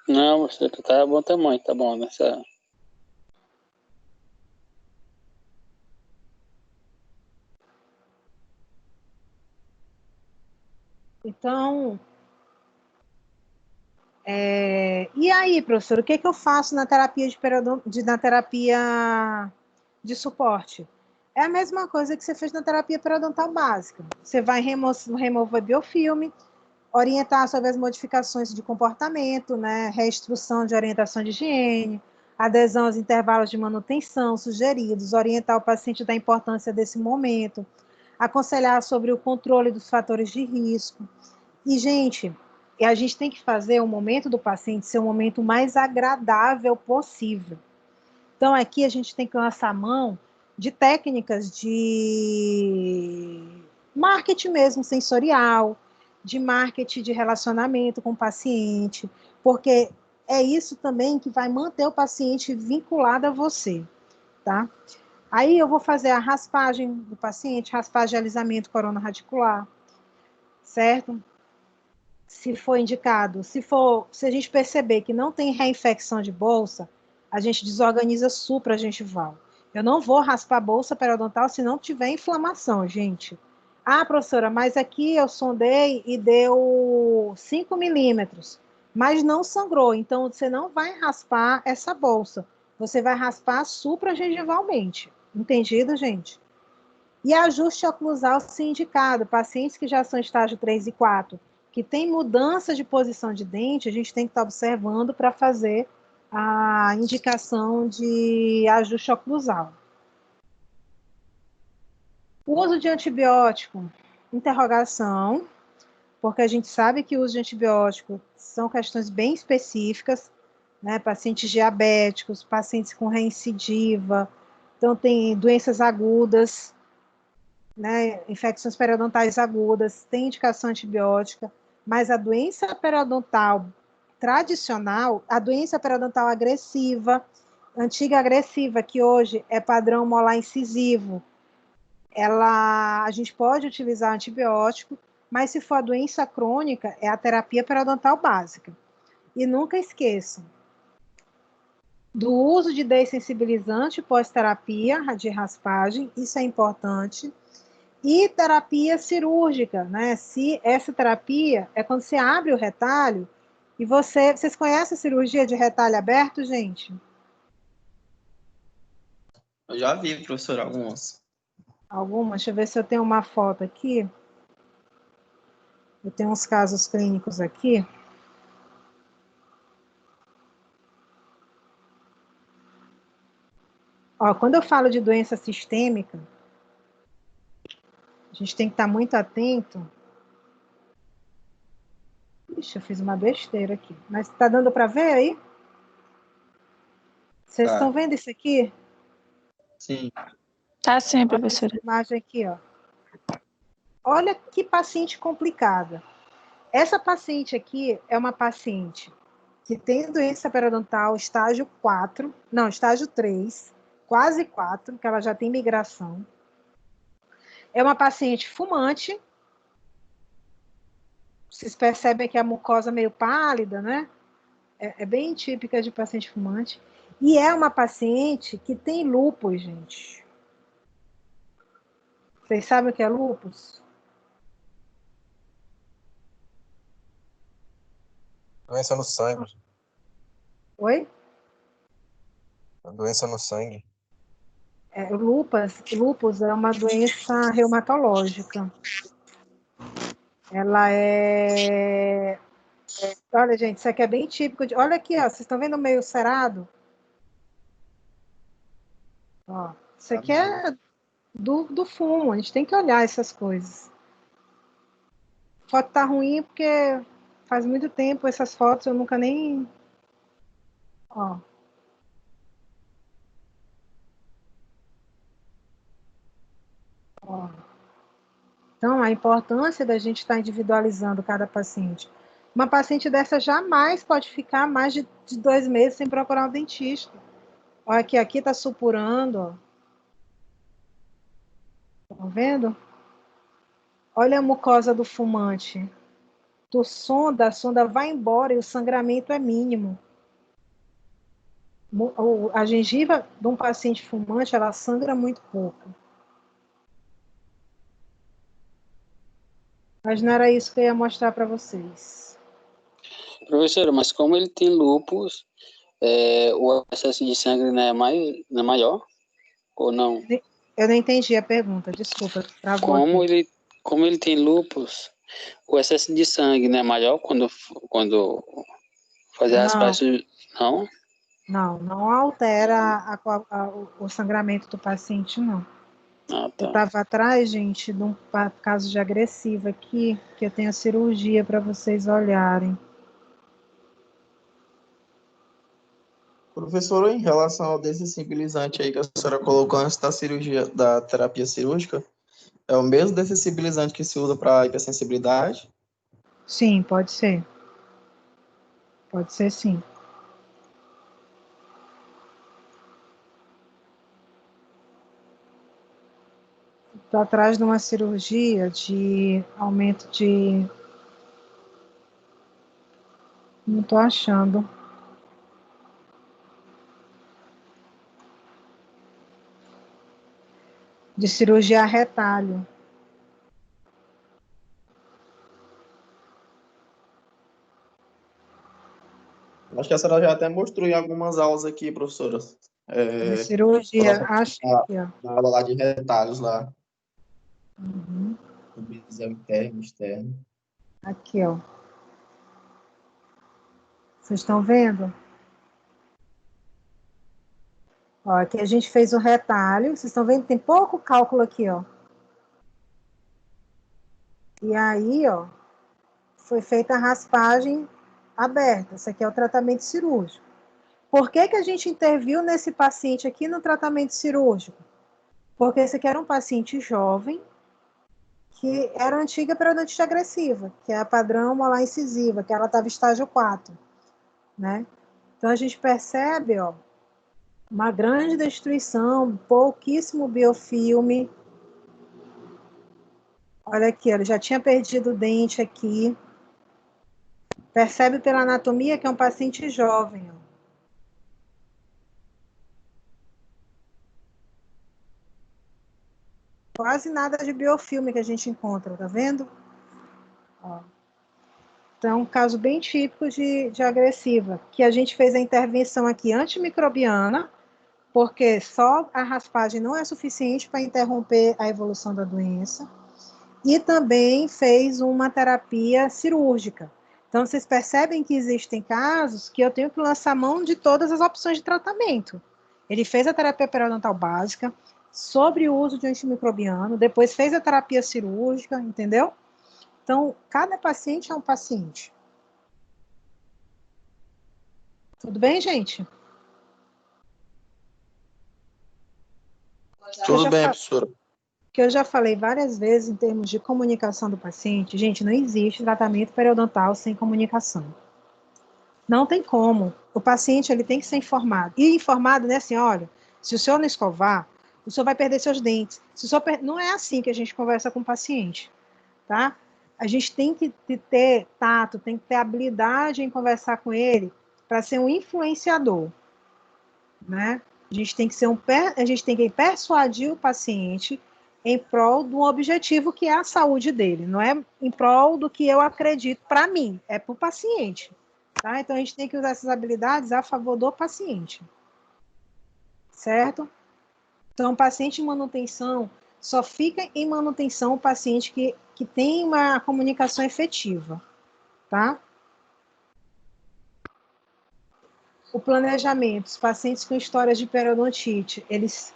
Não, você tá bom tamanho, tá bom nessa. Então, e aí, professor, o que eu faço na terapia na terapia de suporte? É a mesma coisa que você fez na terapia periodontal básica. Você vai remover biofilme, orientar sobre as modificações de comportamento, né, reinstrução de orientação de higiene, adesão aos intervalos de manutenção sugeridos, orientar o paciente da importância desse momento, aconselhar sobre o controle dos fatores de risco. E, gente, a gente tem que fazer o momento do paciente ser o momento mais agradável possível. Então, aqui a gente tem que lançar mão de técnicas de marketing mesmo sensorial, de marketing de relacionamento com o paciente, porque é isso também que vai manter o paciente vinculado a você, tá? Aí eu vou fazer a raspagem do paciente, raspagem de alisamento coronaradicular, certo? Se for indicado, se a gente perceber que não tem reinfecção de bolsa, a gente desorganiza supragengival. Eu não vou raspar a bolsa periodontal se não tiver inflamação, gente. Ah, professora, mas aqui eu sondei e deu 5 milímetros, mas não sangrou, então você não vai raspar essa bolsa, você vai raspar supragengivalmente. Entendido, gente? E ajuste oclusal se indicado, pacientes que já são estágio 3 e 4, que tem mudança de posição de dente, a gente tem que estar observando para fazer a indicação de ajuste oclusal. O uso de antibiótico, interrogação, porque a gente sabe que o uso de antibiótico são questões bem específicas, né? Pacientes diabéticos, pacientes com reincidiva, então tem doenças agudas, né? Infecções periodontais agudas, tem indicação antibiótica, mas a doença periodontal tradicional, a doença periodontal agressiva, antiga agressiva, que hoje é padrão molar incisivo, a gente pode utilizar antibiótico, mas se for a doença crônica, é a terapia periodontal básica. E nunca esqueçam do uso de dessensibilizante pós-terapia de raspagem, isso é importante. E terapia cirúrgica, né? Se essa terapia é quando você abre o retalho e vocês conhecem a cirurgia de retalho aberto, gente? Eu já vi, professor, algumas. Algumas? Deixa eu ver se eu tenho uma foto aqui. Eu tenho uns casos clínicos aqui. Ó, quando eu falo de doença sistêmica, a gente tem que estar muito atento. Ixi, eu fiz uma besteira aqui. Mas tá dando para ver aí? Vocês estão vendo isso aqui? Sim. Tá sim, Olha professora. essa imagem aqui, ó. Olha que paciente complicada. Essa paciente aqui é uma paciente que tem doença periodontal estágio 4, não, estágio 3, quase 4, que ela já tem migração. É uma paciente fumante. Vocês percebem que a mucosa meio pálida, né? É bem típica de paciente fumante. E é uma paciente que tem lúpus, gente. Vocês sabem o que é lúpus? Doença no sangue. Oi? Doença no sangue. Lúpus é uma doença reumatológica. Ela é... Olha, gente, isso aqui é bem típico. Olha aqui, ó, vocês estão vendo o meio cerado? Ó, isso aqui é do fumo, a gente tem que olhar essas coisas. A foto tá ruim porque faz muito tempo essas fotos, eu nunca nem... Ó. Ó. Então, a importância da gente estar individualizando cada paciente. Uma paciente dessa jamais pode ficar mais de 2 meses sem procurar um dentista. Olha aqui está supurando, ó. Estão vendo? Olha a mucosa do fumante. A sonda vai embora e o sangramento é mínimo. A gengiva de um paciente fumante, ela sangra muito pouco. Mas não era isso que eu ia mostrar para vocês. Professora, mas como ele tem lúpus, o excesso de sangue não é maior? Ou não? Eu não entendi a pergunta, desculpa. Como ele tem lúpus, o excesso de sangue não é maior quando fazer as partes? Não? Não altera o sangramento do paciente, não. Ah, tá. Eu estava atrás, gente, de um caso de agressiva aqui, que eu tenho a cirurgia para vocês olharem. Professor, em relação ao dessensibilizante aí que a senhora colocou antes da cirurgia, da terapia cirúrgica, é o mesmo dessensibilizante que se usa para hipersensibilidade? Sim, pode ser. Pode ser, sim. Estou atrás de uma cirurgia de aumento de... Não estou achando. De cirurgia a retalho. Acho que a senhora já até mostrou em algumas aulas aqui, professora. De cirurgia, acho que aqui, ó. Na aula lá de retalhos lá. Uhum. Exame interno, externo. Aqui, ó. Vocês estão vendo? Ó, aqui a gente fez o retalho. Vocês estão vendo? Tem pouco cálculo aqui, ó. E aí, ó, foi feita a raspagem aberta. Esse aqui é o tratamento cirúrgico. Por que a gente interviu nesse paciente aqui no tratamento cirúrgico? Porque esse aqui era um paciente jovem que era antiga periodontite agressiva, que é a padrão molar incisiva, que ela estava estágio 4, né? Então a gente percebe, ó, uma grande destruição, pouquíssimo biofilme. Olha aqui, ele já tinha perdido o dente aqui. Percebe pela anatomia que é um paciente jovem, ó. Quase nada de biofilme que a gente encontra, tá vendo? Ó. Então, é um caso bem típico de agressiva, que a gente fez a intervenção aqui antimicrobiana, porque só a raspagem não é suficiente para interromper a evolução da doença, e também fez uma terapia cirúrgica. Então, vocês percebem que existem casos que eu tenho que lançar mão de todas as opções de tratamento. Ele fez a terapia periodontal básica sobre o uso de antimicrobiano, depois fez a terapia cirúrgica, entendeu? Então, cada paciente é um paciente. Tudo bem, gente? Tudo bem, professora. Que eu já falei várias vezes em termos de comunicação do paciente, gente, não existe tratamento periodontal sem comunicação. Não tem como. O paciente ele tem que ser informado. E informado, né, assim, olha, se o senhor não escovar, o senhor vai perder seus dentes. Se o senhor Não é assim que a gente conversa com o paciente, tá? A gente tem que ter tato, tem que ter habilidade em conversar com ele para ser um influenciador, né? A gente tem que persuadir o paciente em prol do objetivo que é a saúde dele, não é em prol do que eu acredito para mim, é para o paciente. Tá? Então, a gente tem que usar essas habilidades a favor do paciente. Certo? Então, paciente em manutenção, só fica em manutenção o paciente que tem uma comunicação efetiva. Tá? O planejamento, os pacientes com histórias de periodontite, eles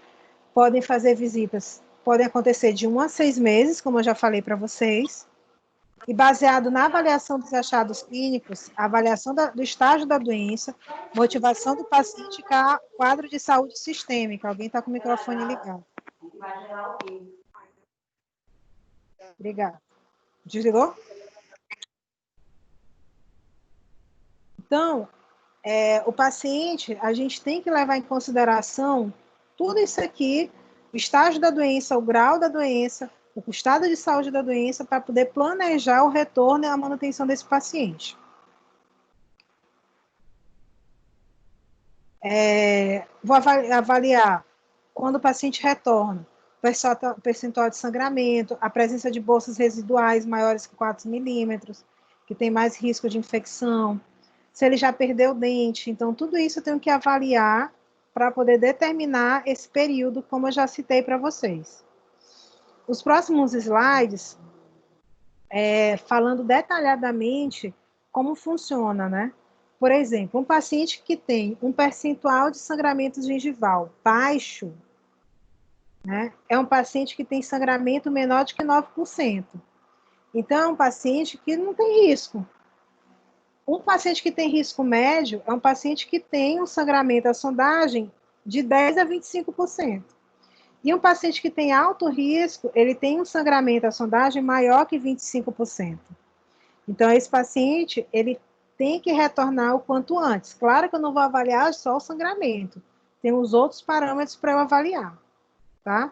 podem fazer visitas, podem acontecer de 1 a 6 meses, como eu já falei para vocês, e baseado na avaliação dos achados clínicos, avaliação do estágio da doença, motivação do paciente e quadro de saúde sistêmica. Alguém está com o microfone ligado. Obrigada. Desligou? Então, o paciente, a gente tem que levar em consideração tudo isso aqui, o estágio da doença, o grau da doença, o estado de saúde da doença, para poder planejar o retorno e a manutenção desse paciente. Vou avaliar quando o paciente retorna, o percentual de sangramento, a presença de bolsas residuais maiores que 4 milímetros, que tem mais risco de infecção, se ele já perdeu o dente. Então, tudo isso eu tenho que avaliar para poder determinar esse período, como eu já citei para vocês. Os próximos slides, falando detalhadamente como funciona, né? Por exemplo, um paciente que tem um percentual de sangramento gengival baixo, né, é um paciente que tem sangramento menor de que 9%. Então, é um paciente que não tem risco. Um paciente que tem risco médio é um paciente que tem um sangramento à sondagem de 10% a 25%. E um paciente que tem alto risco, ele tem um sangramento à sondagem maior que 25%. Então, esse paciente, ele tem que retornar o quanto antes. Claro que eu não vou avaliar só o sangramento. Tem os outros parâmetros para eu avaliar, tá?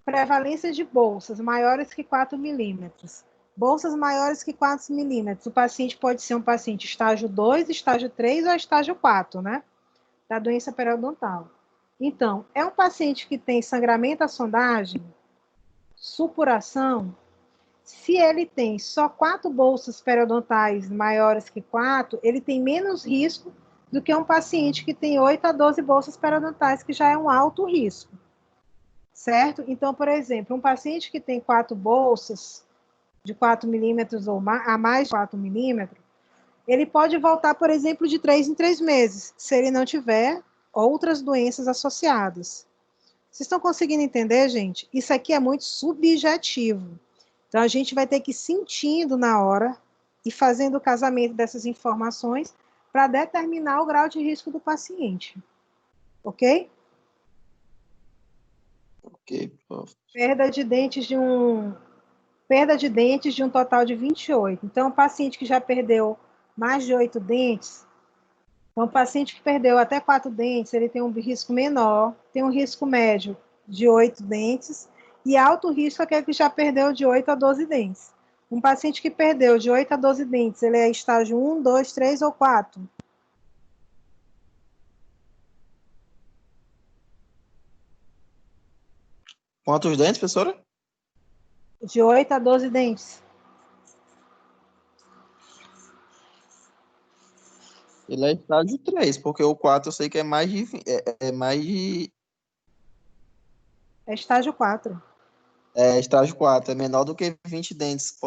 Prevalência de bolsas maiores que 4 milímetros. Bolsas maiores que 4 milímetros. O paciente pode ser um paciente estágio 2, estágio 3 ou estágio 4, né? Da doença periodontal. Então, é um paciente que tem sangramento à sondagem, supuração. Se ele tem só 4 bolsas periodontais maiores que 4, ele tem menos risco do que um paciente que tem 8 a 12 bolsas periodontais, que já é um alto risco. Certo? Então, por exemplo, um paciente que tem 4 bolsas de 4 milímetros ou a mais de 4 milímetros, ele pode voltar, por exemplo, de 3 em 3 meses, se ele não tiver outras doenças associadas. Vocês estão conseguindo entender, gente? Isso aqui é muito subjetivo. Então, a gente vai ter que ir sentindo na hora e fazendo o casamento dessas informações para determinar o grau de risco do paciente. Ok? Ok, prof. Perda de dentes de um total de 28. Então, o paciente que já perdeu mais de 8 dentes, então, o paciente que perdeu até 4 dentes, ele tem um risco menor, tem um risco médio de 8 dentes, e alto risco é aquele que já perdeu de 8 a 12 dentes. Um paciente que perdeu de 8 a 12 dentes, ele é estágio 1, 2, 3 ou 4? Quantos dentes, professora? De 8 a 12 dentes. Ele é estágio 3, porque o 4 eu sei que é mais de... É mais de... É estágio 4. É, estágio 4, é menor do que 20 dentes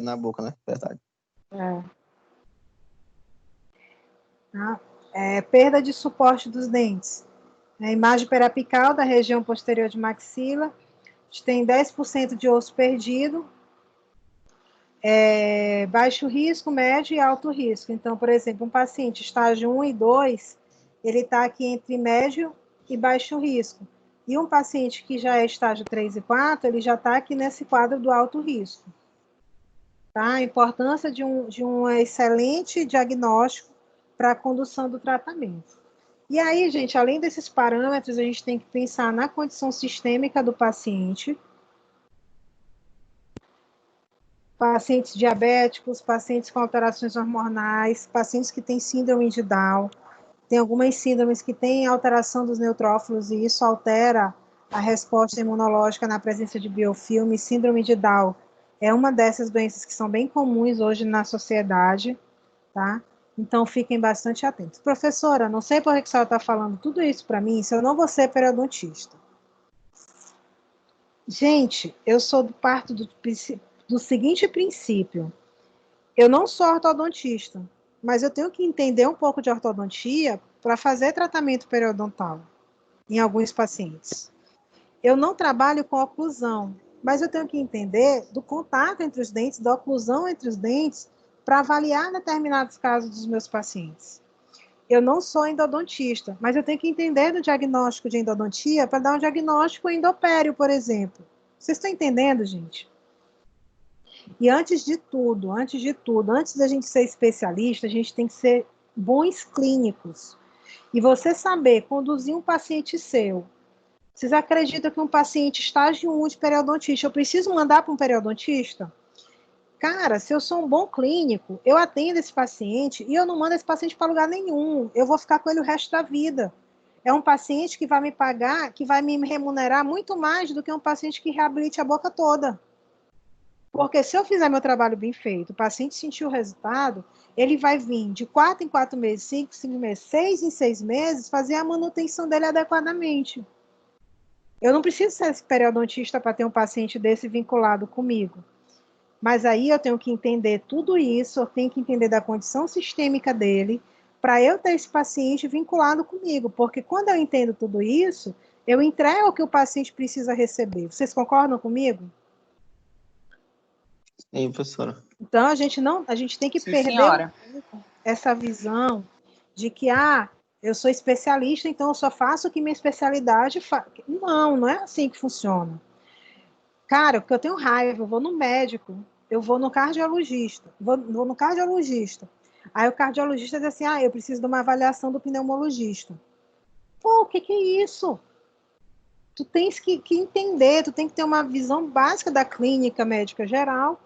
na boca, né? Verdade. É. tá? Perda de suporte dos dentes. A imagem periapical da região posterior de maxila, a gente tem 10% de osso perdido, baixo risco, médio e alto risco. Então, por exemplo, um paciente estágio 1 e 2, ele está aqui entre médio e baixo risco. E um paciente que já é estágio 3 e 4, ele já está aqui nesse quadro do alto risco. Tá? A importância de um excelente diagnóstico para a condução do tratamento. E aí, gente, além desses parâmetros, a gente tem que pensar na condição sistêmica do paciente, pacientes diabéticos, pacientes com alterações hormonais, pacientes que têm síndrome de Down, tem algumas síndromes que têm alteração dos neutrófilos e isso altera a resposta imunológica na presença de biofilme. Síndrome de Down é uma dessas doenças que são bem comuns hoje na sociedade, tá? Então, fiquem bastante atentos. Professora, não sei por que a senhora está falando tudo isso para mim, se eu não vou ser periodontista. Gente, eu sou do parto do seguinte princípio. Eu não sou ortodontista, mas eu tenho que entender um pouco de ortodontia para fazer tratamento periodontal em alguns pacientes. Eu não trabalho com oclusão, mas eu tenho que entender do contato entre os dentes, da oclusão entre os dentes, para avaliar determinados casos dos meus pacientes. Eu não sou endodontista, mas eu tenho que entender do diagnóstico de endodontia para dar um diagnóstico endopério, por exemplo. Vocês estão entendendo, gente? E antes de tudo, antes da gente ser especialista, a gente tem que ser bons clínicos. E você saber conduzir um paciente seu. Vocês acreditam que um paciente estágio 1 de periodontista, eu preciso mandar para um periodontista? Cara, se eu sou um bom clínico, eu atendo esse paciente e eu não mando esse paciente para lugar nenhum. Eu vou ficar com ele o resto da vida. É um paciente que vai me pagar, que vai me remunerar muito mais do que um paciente que reabilite a boca toda. Porque se eu fizer meu trabalho bem feito, o paciente sentir o resultado, ele vai vir de 4 em 4 meses, 5 em 5 meses, 6 em 6 meses, fazer a manutenção dele adequadamente. Eu não preciso ser periodontista para ter um paciente desse vinculado comigo. Mas aí eu tenho que entender tudo isso, eu tenho que entender da condição sistêmica dele, para eu ter esse paciente vinculado comigo. Porque quando eu entendo tudo isso, eu entrego o que o paciente precisa receber. Vocês concordam comigo? Sim, professora. Então, a gente tem que Sim, perder senhora. essa visão de que, eu sou especialista, então eu só faço o que minha especialidade faz. Não é assim que funciona. Cara, porque eu tenho raiva, eu vou no médico, eu vou no cardiologista, vou no cardiologista. Aí o cardiologista diz assim, eu preciso de uma avaliação do pneumologista. Pô, o que é isso? Tu tens que entender, tu tem que ter uma visão básica da clínica médica geral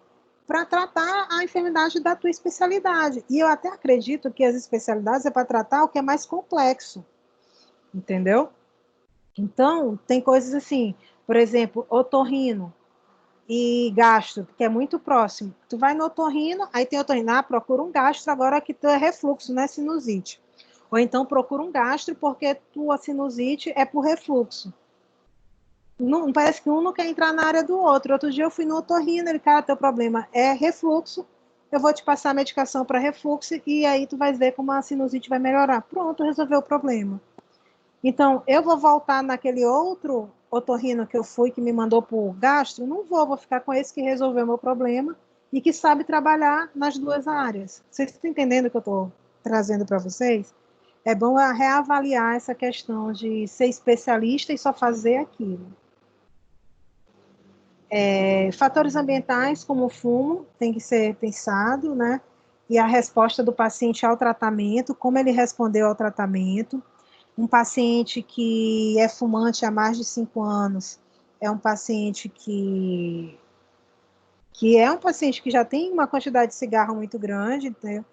para tratar a enfermidade da tua especialidade. E eu até acredito que as especialidades é para tratar o que é mais complexo, entendeu? Então, tem coisas assim, por exemplo, otorrino e gastro, que é muito próximo. Tu vai no otorrino, aí tem otorrino, procura um gastro agora que tu é refluxo, não é sinusite. Ou então procura um gastro porque tua sinusite é por refluxo. Não, parece que um não quer entrar na área do outro. Outro dia eu fui no otorrino, ele, cara, teu problema é refluxo, eu vou te passar a medicação para refluxo e aí tu vai ver como a sinusite vai melhorar. Pronto, resolveu o problema. Então, eu vou voltar naquele outro otorrino que eu fui, que me mandou para o gastro? Não vou ficar com esse que resolveu o meu problema e que sabe trabalhar nas duas áreas. Vocês estão entendendo o que eu estou trazendo para vocês? É bom reavaliar essa questão de ser especialista e só fazer aquilo. Fatores ambientais, como o fumo, tem que ser pensado, né? E a resposta do paciente ao tratamento, como ele respondeu ao tratamento. Um paciente que é fumante há mais de 5 anos é um paciente que é um paciente que já tem uma quantidade de cigarro muito grande, né?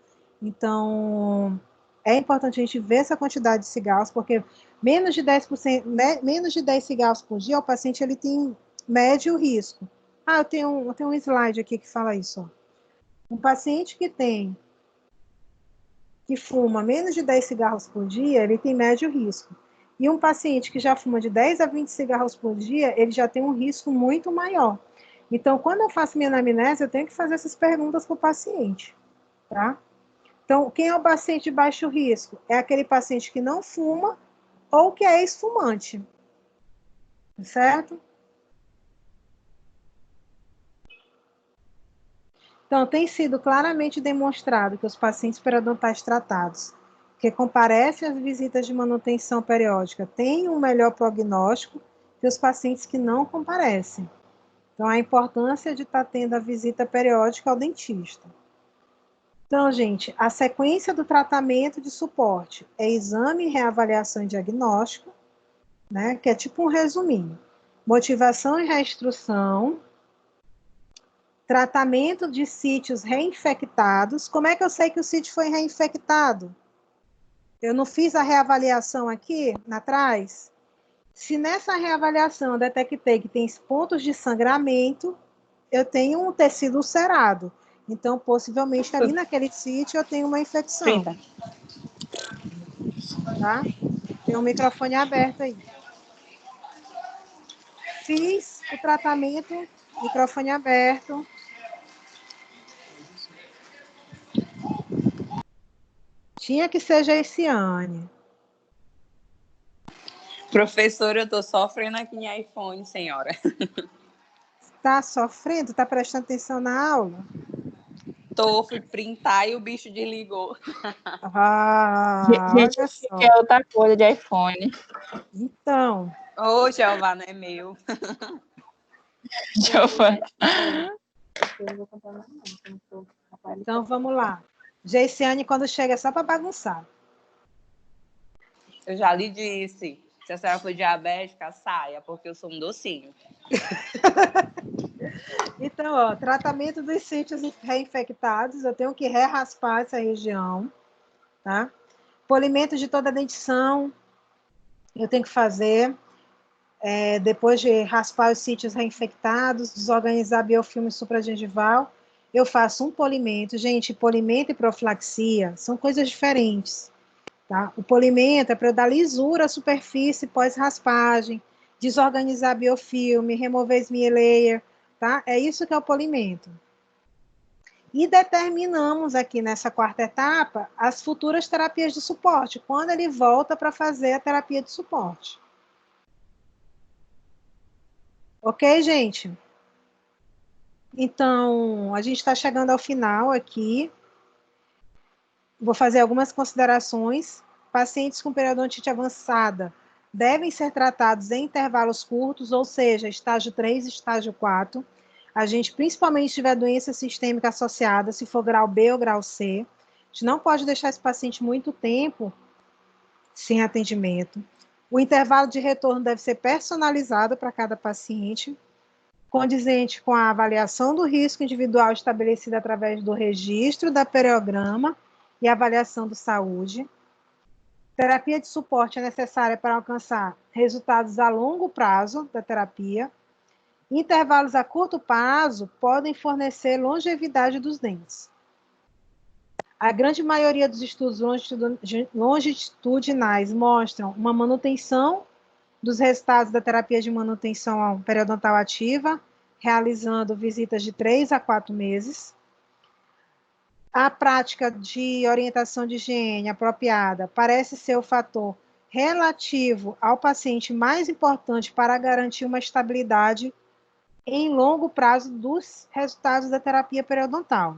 Então, é importante a gente ver essa quantidade de cigarros, porque menos de 10%, menos de 10 cigarros por dia, o paciente ele tem médio risco. Eu tenho um slide aqui que fala isso. Ó. Um paciente que fuma menos de 10 cigarros por dia, ele tem médio risco. E um paciente que já fuma de 10 a 20 cigarros por dia, ele já tem um risco muito maior. Então, quando eu faço minha anamnese, eu tenho que fazer essas perguntas para o paciente, tá? Então, quem é o paciente de baixo risco? É aquele paciente que não fuma ou que é ex-fumante, certo? Então, tem sido claramente demonstrado que os pacientes periodontais tratados, que comparecem às visitas de manutenção periódica, têm um melhor prognóstico que os pacientes que não comparecem. Então, a importância de estar tendo a visita periódica ao dentista. Então, gente, a sequência do tratamento de suporte é exame, reavaliação e diagnóstico, né, que é tipo um resuminho. Motivação e reinstrução, tratamento de sítios reinfectados. Como é que eu sei que o sítio foi reinfectado? Eu não fiz a reavaliação aqui, atrás? Se nessa reavaliação eu detectei que tem pontos de sangramento, eu tenho um tecido ulcerado. Então, possivelmente, ali naquele sítio eu tenho uma infecção. Tá? Tem um microfone aberto aí. Fiz o tratamento, microfone aberto. Tinha que ser Geiciane. Professora, eu tô sofrendo aqui em iPhone, senhora. Tá sofrendo? Tá prestando atenção na aula? Tô, fui printar e o bicho desligou. Gente, Olha achei só. que é outra coisa de iPhone. Então. Ô, Jeová, não é meu. Jeová. Então, vamos lá. Geiciane, quando chega, é só para bagunçar. Eu já lhe disse. Se a senhora for diabética, saia, porque eu sou um docinho. Então, ó, tratamento dos sítios reinfectados, eu tenho que raspar essa região, tá? Polimento de toda a dentição, eu tenho que fazer, depois de raspar os sítios reinfectados, desorganizar biofilme supragengival, eu faço um polimento. Gente, polimento e profilaxia são coisas diferentes, tá? O polimento é para dar lisura à superfície pós-raspagem, desorganizar biofilme, remover smear layer, tá? É isso que é o polimento. E determinamos aqui nessa quarta etapa as futuras terapias de suporte, quando ele volta para fazer a terapia de suporte. Ok, gente? Então, a gente está chegando ao final aqui. Vou fazer algumas considerações. Pacientes com periodontite avançada devem ser tratados em intervalos curtos, ou seja, estágio 3 e estágio 4. A gente, principalmente se tiver doença sistêmica associada, se for grau B ou grau C, a gente não pode deixar esse paciente muito tempo sem atendimento. O intervalo de retorno deve ser personalizado para cada paciente, condizente com a avaliação do risco individual estabelecida através do registro da periograma e avaliação de saúde. Terapia de suporte é necessária para alcançar resultados a longo prazo da terapia. Intervalos a curto prazo podem fornecer longevidade dos dentes. A grande maioria dos estudos longitudinais mostram uma manutenção dos resultados da terapia de manutenção periodontal ativa, realizando visitas de 3 a 4 meses. A prática de orientação de higiene apropriada parece ser o fator relativo ao paciente mais importante para garantir uma estabilidade em longo prazo dos resultados da terapia periodontal.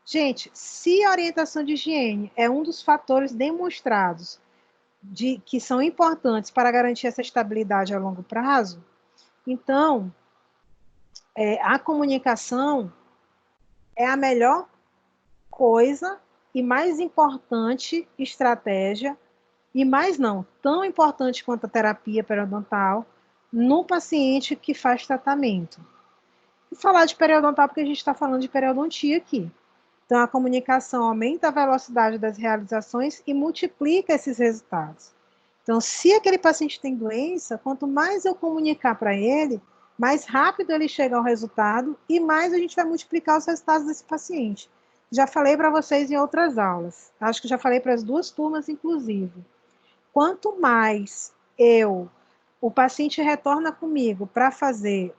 Gente, se a orientação de higiene é um dos fatores demonstrados que são importantes para garantir essa estabilidade a longo prazo, então, a comunicação é a melhor coisa e mais importante estratégia, e mais não, tão importante quanto a terapia periodontal, no paciente que faz tratamento. E falar de periodontal porque a gente está falando de periodontia aqui. Então, a comunicação aumenta a velocidade das realizações e multiplica esses resultados. Então, se aquele paciente tem doença, quanto mais eu comunicar para ele, mais rápido ele chega ao resultado e mais a gente vai multiplicar os resultados desse paciente. Já falei para vocês em outras aulas. Acho que já falei para as duas turmas, inclusive. Quanto mais o paciente retorna comigo para fazer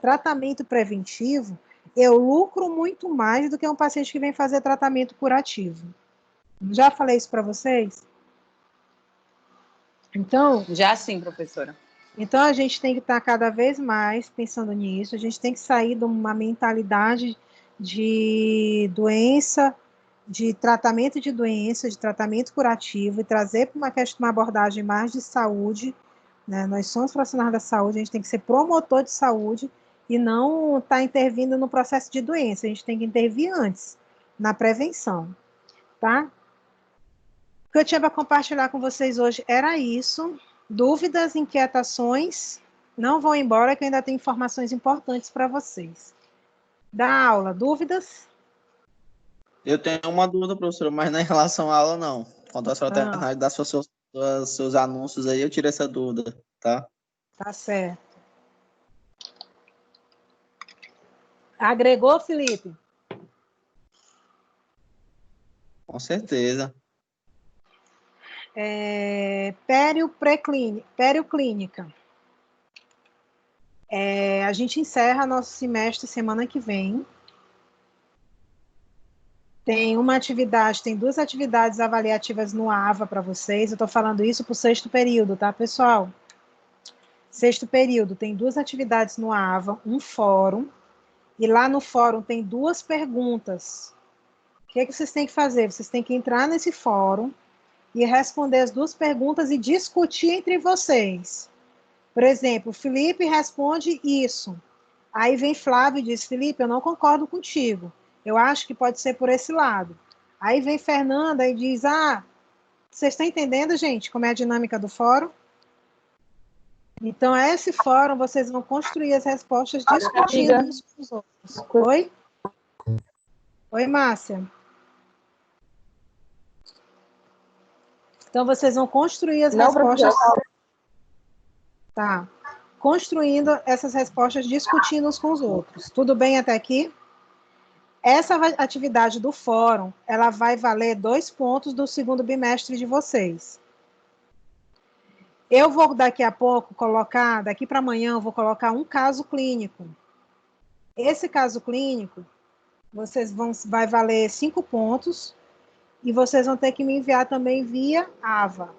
tratamento preventivo, eu lucro muito mais do que um paciente que vem fazer tratamento curativo. Já falei isso para vocês? Então, Já sim, professora. Então, a gente tem que estar cada vez mais pensando nisso, a gente tem que sair de uma mentalidade de doença, de tratamento de doença, de tratamento curativo, e trazer para uma abordagem mais de saúde, né? Nós somos profissionais da saúde, a gente tem que ser promotor de saúde e não estar intervindo no processo de doença, a gente tem que intervir antes, na prevenção, tá? O que eu tinha para compartilhar com vocês hoje era isso. Dúvidas, inquietações, não vão embora que eu ainda tenho informações importantes para vocês. Da aula, dúvidas? Eu tenho uma dúvida, professora, mas não é em relação à aula, não. Quando a senhora terminar de dar seus anúncios aí, eu tiro essa dúvida, tá? Tá certo. Agregou, Felipe? Com certeza. Perioclínica. A gente encerra nosso semestre semana que vem. Tem duas atividades avaliativas no AVA para vocês. Eu estou falando isso para o 6º período, tá, pessoal? 6º período, tem 2 atividades no AVA, um fórum, e lá no fórum tem 2 perguntas. O que é que vocês têm que fazer? Vocês têm que entrar nesse fórum e responder as 2 perguntas e discutir entre vocês. Por exemplo, o Felipe responde isso. Aí vem Flávio e diz, Felipe, eu não concordo contigo. Eu acho que pode ser por esse lado. Aí vem Fernanda e diz, vocês estão entendendo, gente, como é a dinâmica do fórum? Então, esse fórum, vocês vão construir as respostas discutindo uns com os outros. Oi? Oi, Márcia. Então, vocês vão construir as respostas... Tá. Construindo essas respostas, discutindo uns com os outros. Tudo bem até aqui? Essa atividade do fórum, ela vai valer 2 pontos do 2º bimestre de vocês. Eu vou, daqui a pouco, daqui para amanhã, eu vou colocar um caso clínico. Esse caso clínico, vai valer 5 pontos, e vocês vão ter que me enviar também via AVA,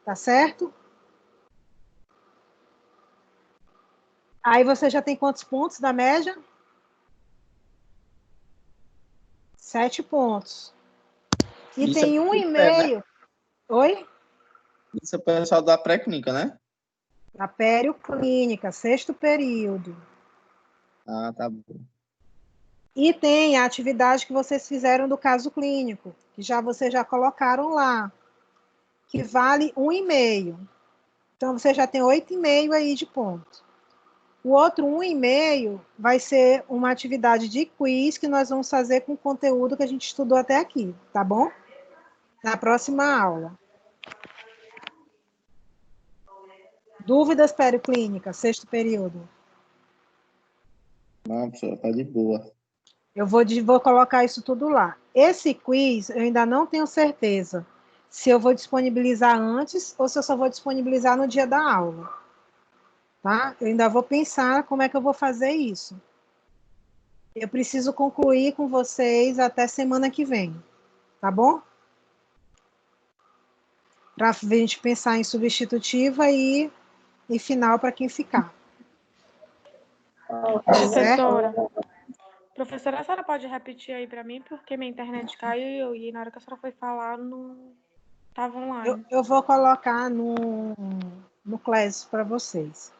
tá certo? Aí você já tem quantos pontos da média? 7 pontos. E Isso tem é 1,5. né? Oi? Isso é o pessoal da pré-clínica, né? A perioclínica, 6º período. Ah, tá bom. E tem a atividade que vocês fizeram do caso clínico, que vocês já colocaram lá, que vale 1,5. Então, você já tem 8,5 aí de ponto. O outro 1,5 vai ser uma atividade de quiz que nós vamos fazer com o conteúdo que a gente estudou até aqui, tá bom? Na próxima aula. Dúvidas perioclínicas, 6º período. Não, professora, tá de boa. Eu vou colocar isso tudo lá. Esse quiz, eu ainda não tenho certeza se eu vou disponibilizar antes ou se eu só vou disponibilizar no dia da aula. Tá? Eu ainda vou pensar como é que eu vou fazer isso. Eu preciso concluir com vocês até semana que vem. Tá bom? Para a gente pensar em substitutiva e final para quem ficar. Professora, a senhora pode repetir aí para mim, porque minha internet caiu e na hora que a senhora foi falar, não estava online. Eu vou colocar no Class para vocês.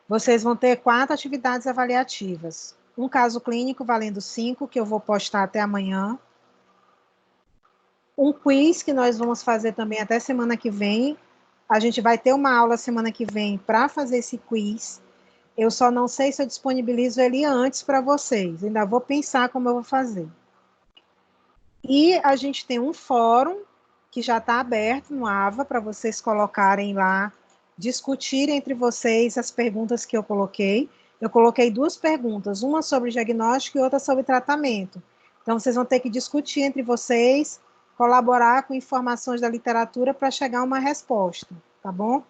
Vocês vão ter 4 atividades avaliativas. Um caso clínico valendo 5, que eu vou postar até amanhã. Um quiz que nós vamos fazer também até semana que vem. A gente vai ter uma aula semana que vem para fazer esse quiz. Eu só não sei se eu disponibilizo ele antes para vocês. Ainda vou pensar como eu vou fazer. E a gente tem um fórum que já está aberto no AVA para vocês colocarem lá, discutirem entre vocês as perguntas que eu coloquei. Eu coloquei 2 perguntas, uma sobre diagnóstico e outra sobre tratamento. Então, vocês vão ter que discutir entre vocês, colaborar com informações da literatura para chegar a uma resposta, tá bom?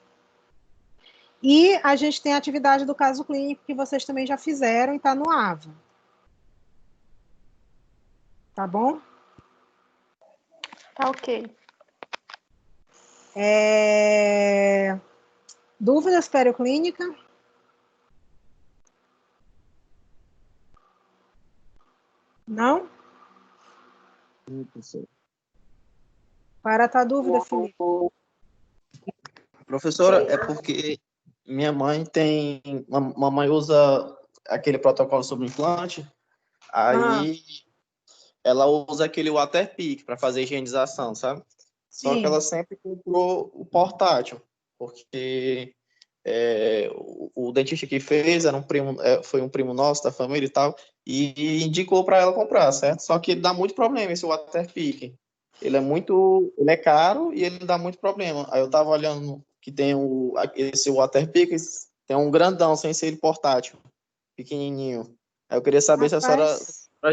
E a gente tem a atividade do caso clínico, que vocês também já fizeram e está no AVA. Tá bom? Tá ok. Dúvidas perioclínica? Não? Para a tua dúvida, Felipe. Professora, é porque minha mãe tem. Mamãe usa aquele protocolo sobre implante, aí ela usa aquele Waterpik para fazer higienização, sabe? Só que Sim. ela sempre comprou o portátil, porque o dentista que fez era foi um primo nosso da família e tal, e indicou para ela comprar, certo? Só que dá muito problema esse Waterpik. Ele é caro e ele dá muito problema. Aí eu tava olhando que tem esse Waterpik, tem um grandão sem ser ele portátil, pequenininho. Aí eu queria saber se a senhora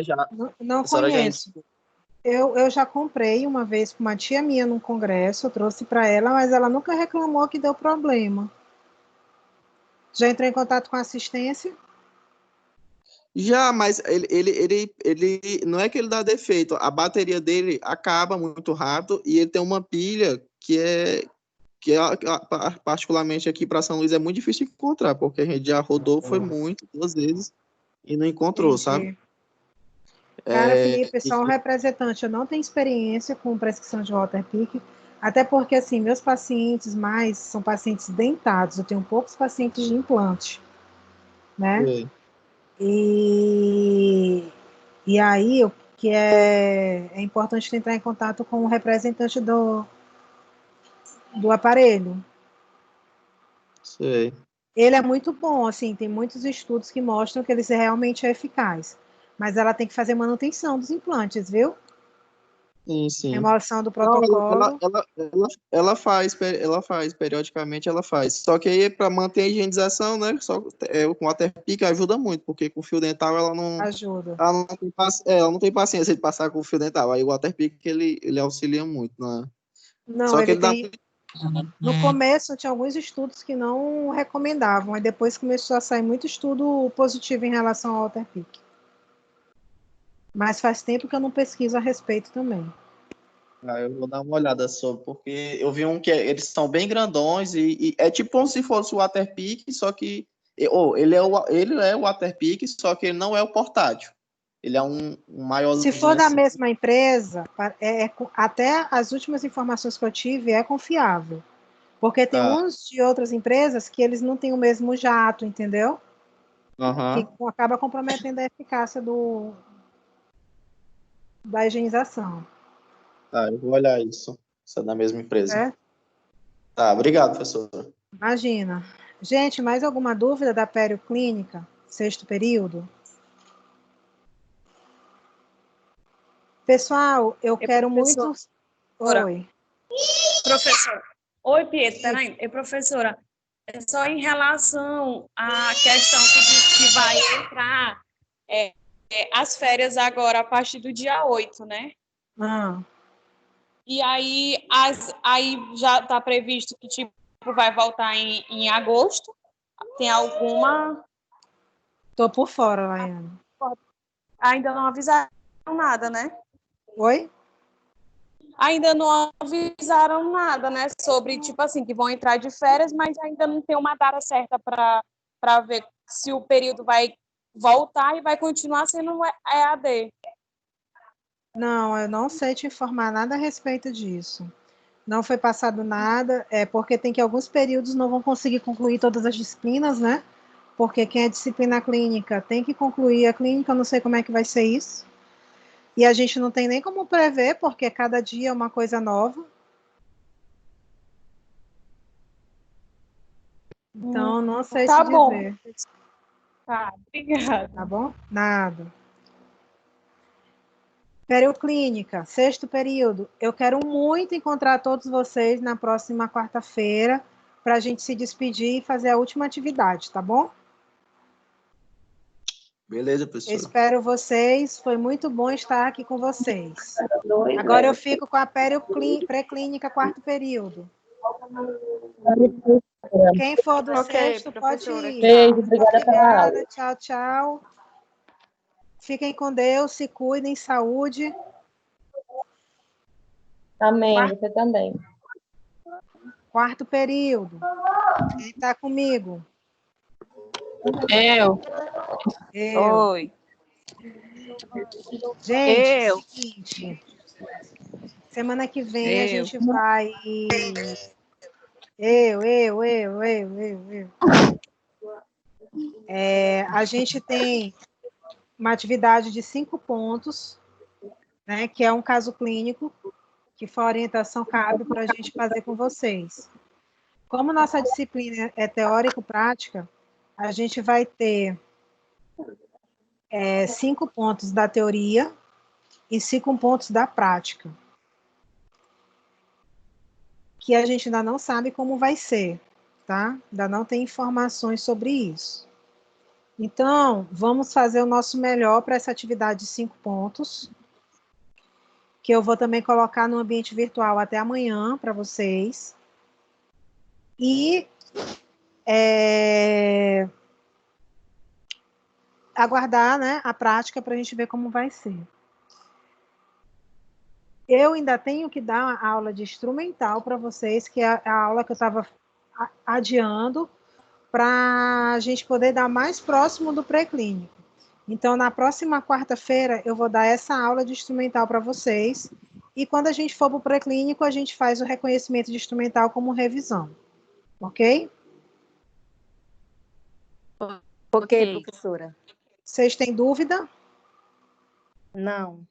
já Não a senhora já conheço. Eu já comprei uma vez com uma tia minha num congresso, eu trouxe para ela, mas ela nunca reclamou que deu problema. Já entrou em contato com a assistência? Já, mas ele não é que ele dá defeito, a bateria dele acaba muito rápido e ele tem uma pilha particularmente aqui para São Luís é muito difícil de encontrar, porque a gente já rodou, foi muito, 2 vezes, e não encontrou, sabe? Cara, Felipe, só um representante, eu não tenho experiência com prescrição de Waterpik, até porque, assim, meus pacientes mais são pacientes dentados, eu tenho poucos pacientes de implante, né? E aí, o que é importante entrar em contato com o representante do aparelho. Sei. Ele é muito bom, assim, tem muitos estudos que mostram que ele realmente é eficaz. Mas ela tem que fazer manutenção dos implantes, viu? Sim. Remoção do protocolo. Ela faz, periodicamente ela faz. Só que aí, para manter a higienização, né? Com a Waterpik ajuda muito, porque com fio dental ela não. Ajuda. Ela não tem paciência de passar com o fio dental. Aí o Waterpik ele auxilia muito, né? Não, Só que ele ele dá. tem. No começo tinha alguns estudos que não recomendavam, aí depois começou a sair muito estudo positivo em relação ao Waterpik. Mas faz tempo que eu não pesquiso a respeito também. Eu vou dar uma olhada sobre, porque eu vi que eles são bem grandões e é tipo como se fosse o Waterpik, só que ele é o Waterpik, só que ele não é o portátil. Ele é um maiorzinho. Se for da assim. mesma empresa, até as últimas informações que eu tive é confiável. Porque tem uns de outras empresas que eles não têm o mesmo jato, entendeu? Que acaba comprometendo a eficácia da higienização. Tá, eu vou olhar isso. Isso é da mesma empresa. Tá, obrigado, professora. Imagina. Gente, mais alguma dúvida da perioclínica, 6º período? Pessoal, eu quero muito... Oi. Professora. Oi, Pietro, peraí. Professora, é só em relação à questão que diz que vai entrar as férias agora a partir do dia 8, né? E aí, aí já está previsto que tipo vai voltar em agosto? Tem alguma... Tô por fora, Laiane. Ainda não avisaram nada, né? Oi? Ainda não avisaram nada, né? Sobre, tipo assim, que vão entrar de férias, mas ainda não tem uma data certa para ver se o período vai voltar e vai continuar sendo EAD. Não, eu não sei te informar nada a respeito disso. Não foi passado nada, porque tem que alguns períodos não vão conseguir concluir todas as disciplinas, né? Porque quem é disciplina clínica tem que concluir a clínica, eu não sei como é que vai ser isso. E a gente não tem nem como prever, porque cada dia é uma coisa nova. Então, não sei te dizer. Tá, obrigada. Tá bom? Nada. Perioclínica, 6º período. Eu quero muito encontrar todos vocês na próxima quarta-feira para a gente se despedir e fazer a última atividade, tá bom? Beleza, professora. Espero vocês. Foi muito bom estar aqui com vocês. Agora eu fico com a pré-clínica, 4º período. Quem for do 6º pode ir. Beijo, obrigada pela aula. Obrigada, tchau, tchau. Fiquem com Deus, se cuidem, saúde. Amém, você também. Quarto período. Quem está comigo? Eu. Oi. Gente, Eu. seguinte. Semana que vem a Eu. gente vai. Eu. A gente tem uma atividade de 5 pontos, né, que é um caso clínico, que foi a orientação cabe para a gente fazer com vocês. Como nossa disciplina é teórico-prática, a gente vai ter 5 pontos da teoria e 5 pontos da prática, que a gente ainda não sabe como vai ser, tá? Ainda não tem informações sobre isso. Então, vamos fazer o nosso melhor para essa atividade de 5 pontos, que eu vou também colocar no ambiente virtual até amanhã para vocês. E aguardar, né, a prática para a gente ver como vai ser. Eu ainda tenho que dar uma aula de instrumental para vocês, que é a aula que eu estava adiando, para a gente poder dar mais próximo do pré-clínico. Então, na próxima quarta-feira, eu vou dar essa aula de instrumental para vocês, e quando a gente for para o pré-clínico, a gente faz o reconhecimento de instrumental como revisão. Ok? Ok, professora. Vocês têm dúvida? Não.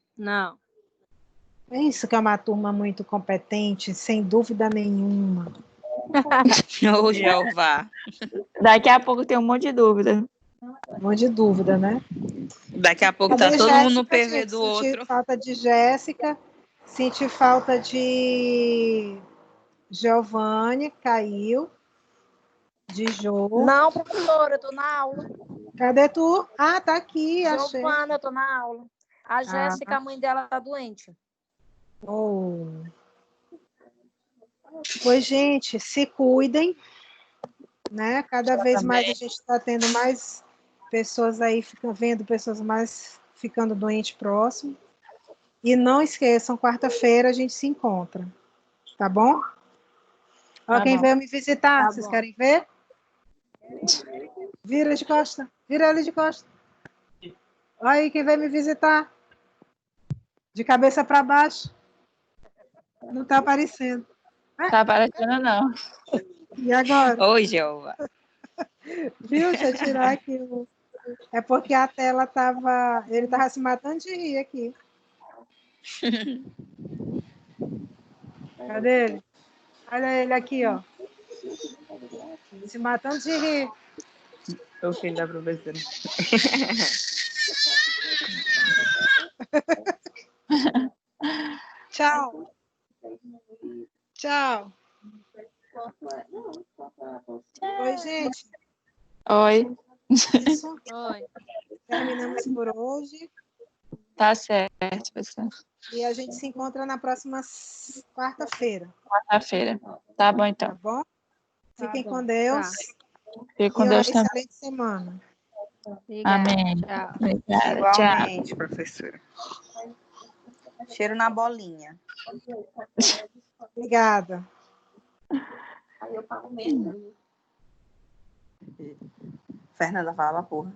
É isso que é uma turma muito competente, sem dúvida nenhuma. Ô, Jeová. Daqui a pouco tem um monte de dúvida. Um monte de dúvida, né? Daqui a pouco tá Cadê todo mundo no Jéssica, PV gente? do Senti outro. falta de Jéssica, senti falta de Giovanni, caiu, de Jô. Não, professora, eu tô na aula. Cadê tu? Ah, tá aqui, achei. Giovana, eu tô na aula. A Jéssica, a mãe dela, tá doente. Oh. Pois, gente, se cuidem, né? Cada vez mais a gente está tendo mais pessoas aí, vendo pessoas mais ficando doentes próximo. E não esqueçam, quarta-feira a gente se encontra. Tá bom? Ó, quem veio me visitar, vocês querem ver? Vira de costa. Vira ele de costa. Olha aí quem veio me visitar. De cabeça para baixo. Não tá aparecendo. Tá aparecendo, não. E agora? Oi, Jeová. Viu? Deixa eu tirar aqui. É porque a tela tava... Ele tava se matando de rir aqui. Cadê ele? Olha ele aqui, ó. Se matando de rir. O filho da professora. Tchau. Tchau. Oi, gente. Oi. Isso. Oi. Terminamos por hoje. Tá certo, pessoal. E a gente se encontra na próxima quarta-feira. Quarta-feira. Tá bom, Tá então. bom? Fiquem com Deus. Fique com E uma Deus também. excelente semana. Amém. Tchau. Obrigada. Tchau. Igualmente, professora. Cheiro na bolinha. Obrigada. Fernanda, fala, porra.